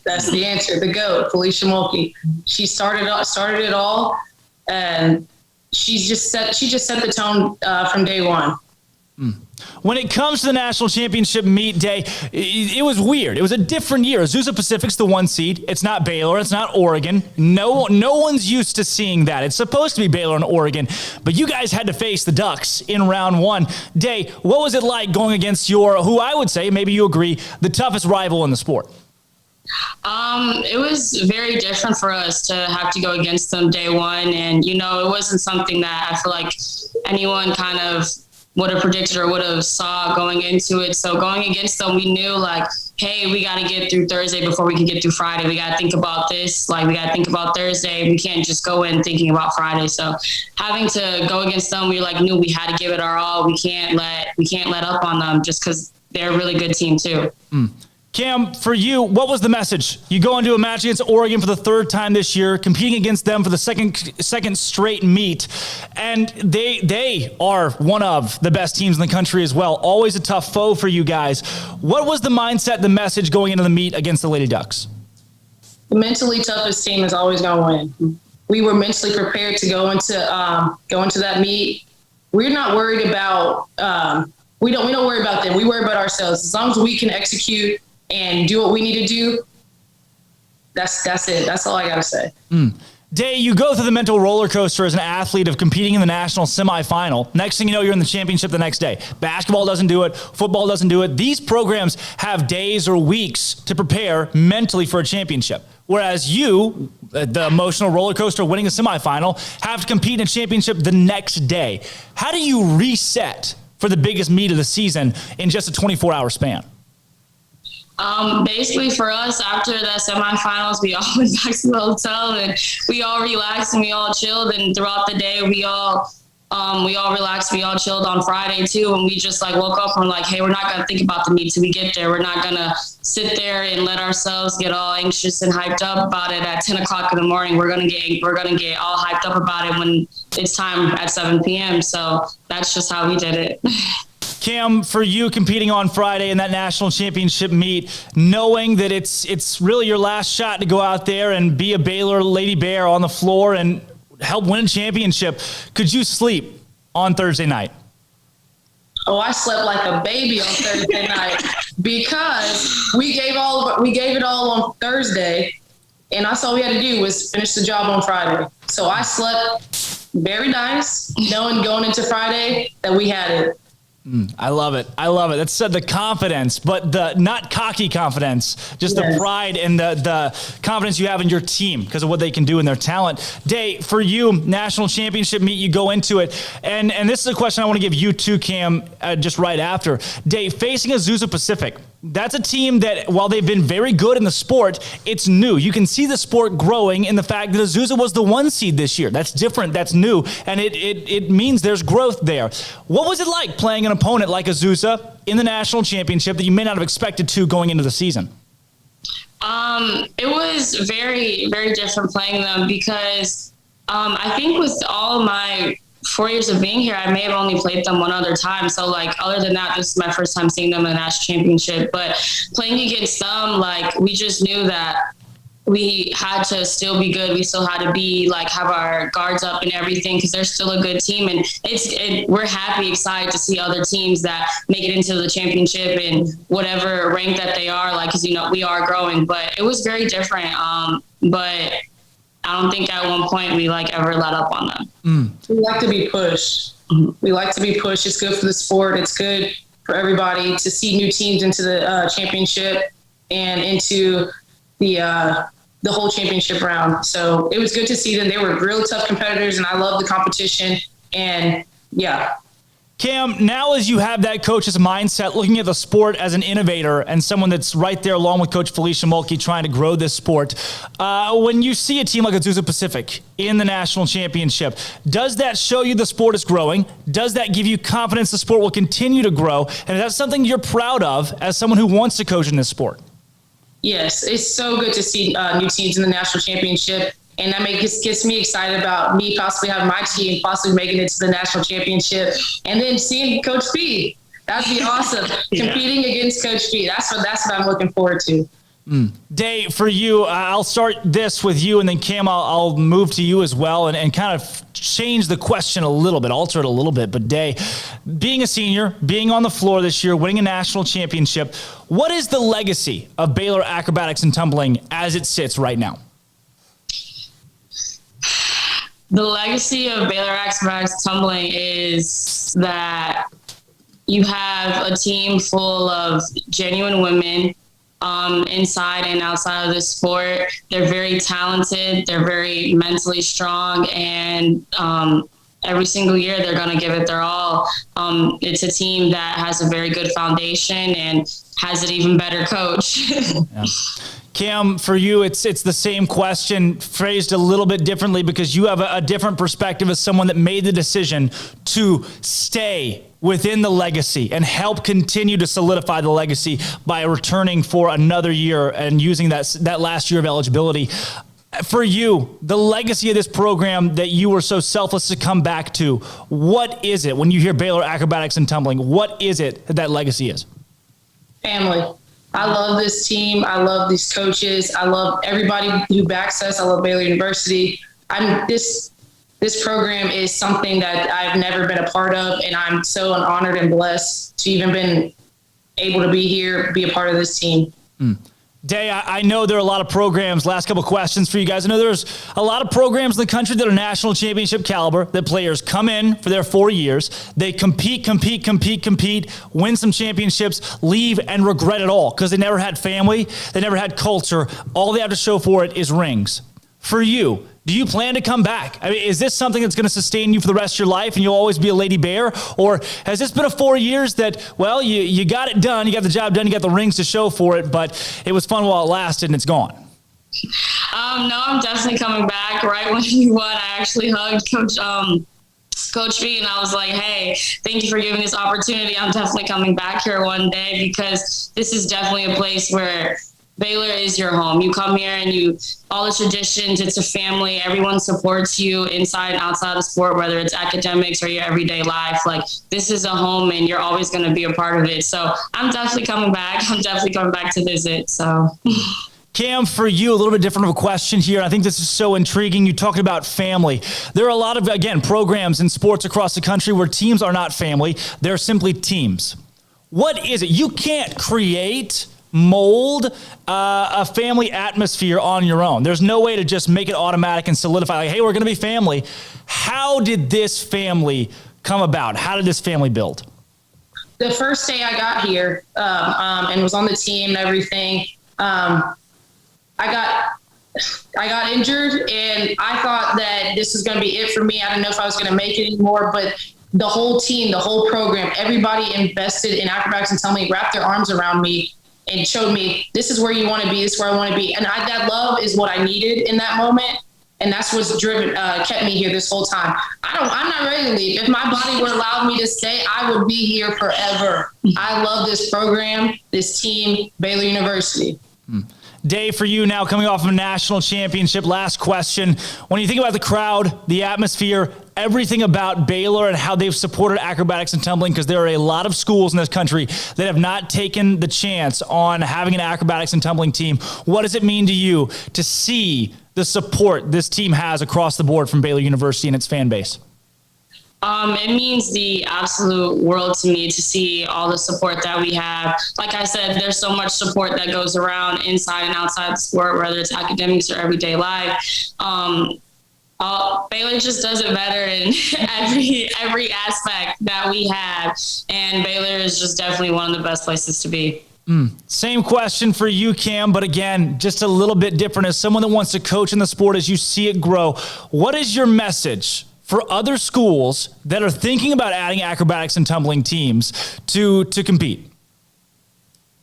That's the answer. The GOAT, Felicia Mulkey. She started it all, and she just set the tone from day one. When it comes to the national championship meet day, it was weird. It was a different year. Azusa Pacific's the 1 seed. It's not Baylor. It's not Oregon. No one's used to seeing that. It's supposed to be Baylor and Oregon, but you guys had to face the Ducks in round 1. Day, what was it like going against who I would say, maybe you agree, the toughest rival in the sport? It was very different for us to have to go against them day one. And, it wasn't something that I feel like anyone kind of would have predicted or would have saw going into it. So going against them, we knew like, hey, we got to get through Thursday before we can get through Friday. We got to think about this. Like we got to think about Thursday. We can't just go in thinking about Friday. So having to go against them, we knew we had to give it our all. We can't let up on them just because they're a really good team too. Cam, for you, what was the message? You go into a match against Oregon for the 3rd time this year, competing against them for the second straight meet, and they are one of the best teams in the country as well. Always a tough foe for you guys. What was the mindset, the message going into the meet against the Lady Ducks? The mentally toughest team is always going to win. We were mentally prepared to go into that meet. We're not worried about we don't worry about them. We worry about ourselves. As long as we can execute and do what we need to do, that's it. That's all I got to say. Day, you go through the mental roller coaster as an athlete of competing in the national semifinal. Next thing you know, you're in the championship the next day. Basketball doesn't do it. Football doesn't do it. These programs have days or weeks to prepare mentally for a championship. Whereas you, the emotional roller coaster winning a semifinal, have to compete in a championship the next day. How do you reset for the biggest meet of the season in just a 24-hour span? Basically for us, after that semifinals, we all went back to the hotel and we all relaxed and we all chilled. And throughout the day, we all relaxed, we all chilled on Friday too. And we just woke up and were like, hey, we're not going to think about the meet till we get there. We're not going to sit there and let ourselves get all anxious and hyped up about it at 10 o'clock in the morning. We're going to get all hyped up about it when it's time at 7 p.m. So that's just how we did it. Cam, for you competing on Friday in that national championship meet, knowing that it's really your last shot to go out there and be a Baylor Lady Bear on the floor and help win a championship, could you sleep on Thursday night? Oh, I slept like a baby on Thursday night because we gave it all on Thursday, and that's all we had to do was finish the job on Friday. So I slept very nice, knowing going into Friday that we had it. I love it. That's the confidence, but the not cocky confidence, just the pride and the confidence you have in your team because of what they can do and their talent. Day, for you, national championship meet, you go into it. And this is a question I want to give you too, Cam, just right after. Day, facing Azusa Pacific, that's a team that, while they've been very good in the sport, it's new. You can see the sport growing in the fact that Azusa was the 1 seed this year. That's different. That's new. And it means there's growth there. What was it like playing an opponent like Azusa in the national championship that you may not have expected to going into the season? It was very, very different playing them because I think with all my 4 years of being here, I may have only played them one other time. So, like, other than that, this is my first time seeing them in the national championship. But playing against them, like, we just knew that we had to still be good. We still had to be, like, have our guards up and everything because they're still a good team. And we're happy, excited to see other teams that make it into the championship and whatever rank that they are, like, because, you know, we are growing. But it was very different. But I don't think at one point we ever let up on them. We like to be pushed. We like to be pushed. It's good for the sport. It's good for everybody to see new teams into the championship and into the whole championship round. So it was good to see them. They were real tough competitors, and I love the competition. And yeah. Cam, now as you have that coach's mindset, looking at the sport as an innovator and someone that's right there along with Coach Felicia Mulkey trying to grow this sport, when you see a team like Azusa Pacific in the national championship, does that show you the sport is growing? Does that give you confidence the sport will continue to grow? And is that something you're proud of as someone who wants to coach in this sport? Yes, it's so good to see new teams in the national championship. And that gets me excited about me possibly having my team possibly making it to the national championship. And then seeing Coach P. That'd be awesome. Competing against Coach P. That's what I'm looking forward to. Day, for you, I'll start this with you, and then Cam, I'll move to you as well and kind of change the question a little bit, alter it a little bit. But Day, being a senior, being on the floor this year, winning a national championship, what is the legacy of Baylor Acrobatics and Tumbling as it sits right now? The legacy of Baylor Acrobatics Tumbling is that you have a team full of genuine women inside and outside of the sport. They're very talented. They're very mentally strong. And every single year they're going to give it their all. It's a team that has a very good foundation and has an even better coach. Yeah. Cam, for you, it's the same question phrased a little bit differently because you have a different perspective as someone that made the decision to stay within the legacy and help continue to solidify the legacy by returning for another year and using that last year of eligibility. For you, the legacy of this program that you were so selfless to come back to, what is it when you hear Baylor Acrobatics and Tumbling? What is it that legacy is? Family. I love this team. I love these coaches. I love everybody who backs us. I love Baylor University. This program is something that I've never been a part of, and I'm so honored and blessed to even been able to be here, be a part of this team. Day, I know there are a lot of programs, last couple of questions for you guys. I know there's a lot of programs in the country that are national championship caliber, that players come in for their 4 years, they compete, win some championships, leave and regret it all because they never had family, they never had culture. All they have to show for it is rings. For you, do you plan to come back? I mean, is this something that's going to sustain you for the rest of your life and you'll always be a Lady Bear? Or has this been a 4 years that, well, you got it done, you got the job done, you got the rings to show for it, but it was fun while it lasted and it's gone? No, I'm definitely coming back. Right when you won, I actually hugged Coach B, and I was like, hey, thank you for giving this opportunity. I'm definitely coming back here one day because this is definitely a place where Baylor is your home. You come here and all the traditions, it's a family. Everyone supports you inside and outside of sport, whether it's academics or your everyday life. Like, this is a home and you're always going to be a part of it. So I'm definitely coming back. I'm definitely coming back to visit. So Cam, for you, a little bit different of a question here. I think this is so intriguing. You talked about family. There are a lot of, again, programs in sports across the country where teams are not family. They're simply teams. What is it? You can't mold a family atmosphere on your own. There's no way to just make it automatic and solidify, like, hey, we're going to be family. How did this family come about? How did this family build? The first day I got here and was on the team and everything, I got injured, and I thought that this was going to be it for me. I didn't know if I was going to make it anymore, but the whole team, the whole program, everybody invested in acrobatics and tumbling, wrapped their arms around me and showed me, this is where you want to be, this is where I want to be. And that love is what I needed in that moment. And that's what's kept me here this whole time. I'm not ready to leave. If my body would allow me to stay, I would be here forever. I love this program, this team, Baylor University. Dave, for you now, coming off of a national championship, last question. When you think about the crowd, the atmosphere, everything about Baylor and how they've supported acrobatics and tumbling, because there are a lot of schools in this country that have not taken the chance on having an acrobatics and tumbling team. What does it mean to you to see the support this team has across the board from Baylor University and its fan base? It means the absolute world to me to see all the support that we have. Like I said, there's so much support that goes around inside and outside the sport, whether it's academics or everyday life. Baylor just does it better in every aspect that we have. And Baylor is just definitely one of the best places to be. Same question for you, Cam, but again, just a little bit different. As someone that wants to coach in the sport as you see it grow, what is your message for other schools that are thinking about adding acrobatics and tumbling teams to compete?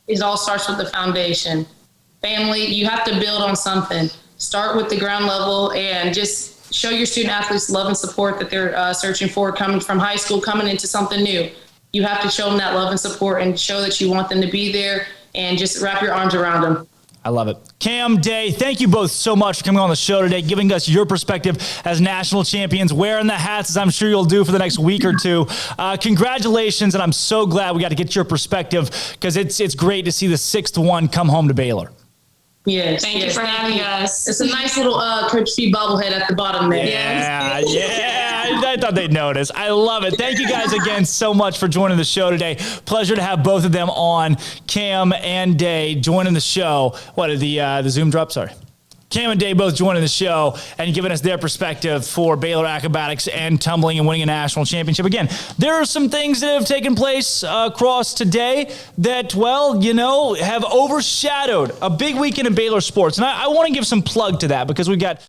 It all starts with the foundation. Family, you have to build on something. Start with the ground level and just show your student athletes love and support that they're searching for, coming from high school, coming into something new. You have to show them that love and support and show that you want them to be there, and just wrap your arms around them. I love it. Cam, Day, thank you both so much for coming on the show today, giving us your perspective as national champions, wearing the hats, as I'm sure you'll do for the next week or two. Congratulations, and I'm so glad we got to get your perspective, because it's great to see the 6th one come home to Baylor. Yes. Thank you for having us. It's a nice little Coach P bobblehead at the bottom there. Yeah. I thought they'd notice. I love it. Thank you guys again so much for joining the show today. Pleasure to have both of them on. Cam and Day joining the show. What did the Zoom drop? Sorry. Cam and Day both joining the show and giving us their perspective for Baylor acrobatics and tumbling and winning a national championship. Again, there are some things that have taken place across today that, well, have overshadowed a big weekend in Baylor sports. And I want to give some plug to that, because we've got